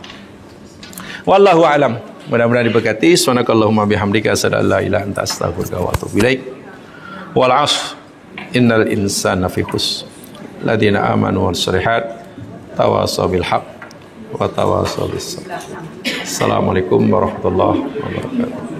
Wallahu a'lam. Mudah-mudahan diberkati. Subhanakallahumma bihamdika asyhadu an la ilaha illa anta astaghfiruka wa atubu ilaik. Wal 'ashr innal insana fi khusr. Ladina amanu was solihat tawasaw bil haqq wa tawasaw bis sabr. Assalamualaikum warahmatullahi wabarakatuh.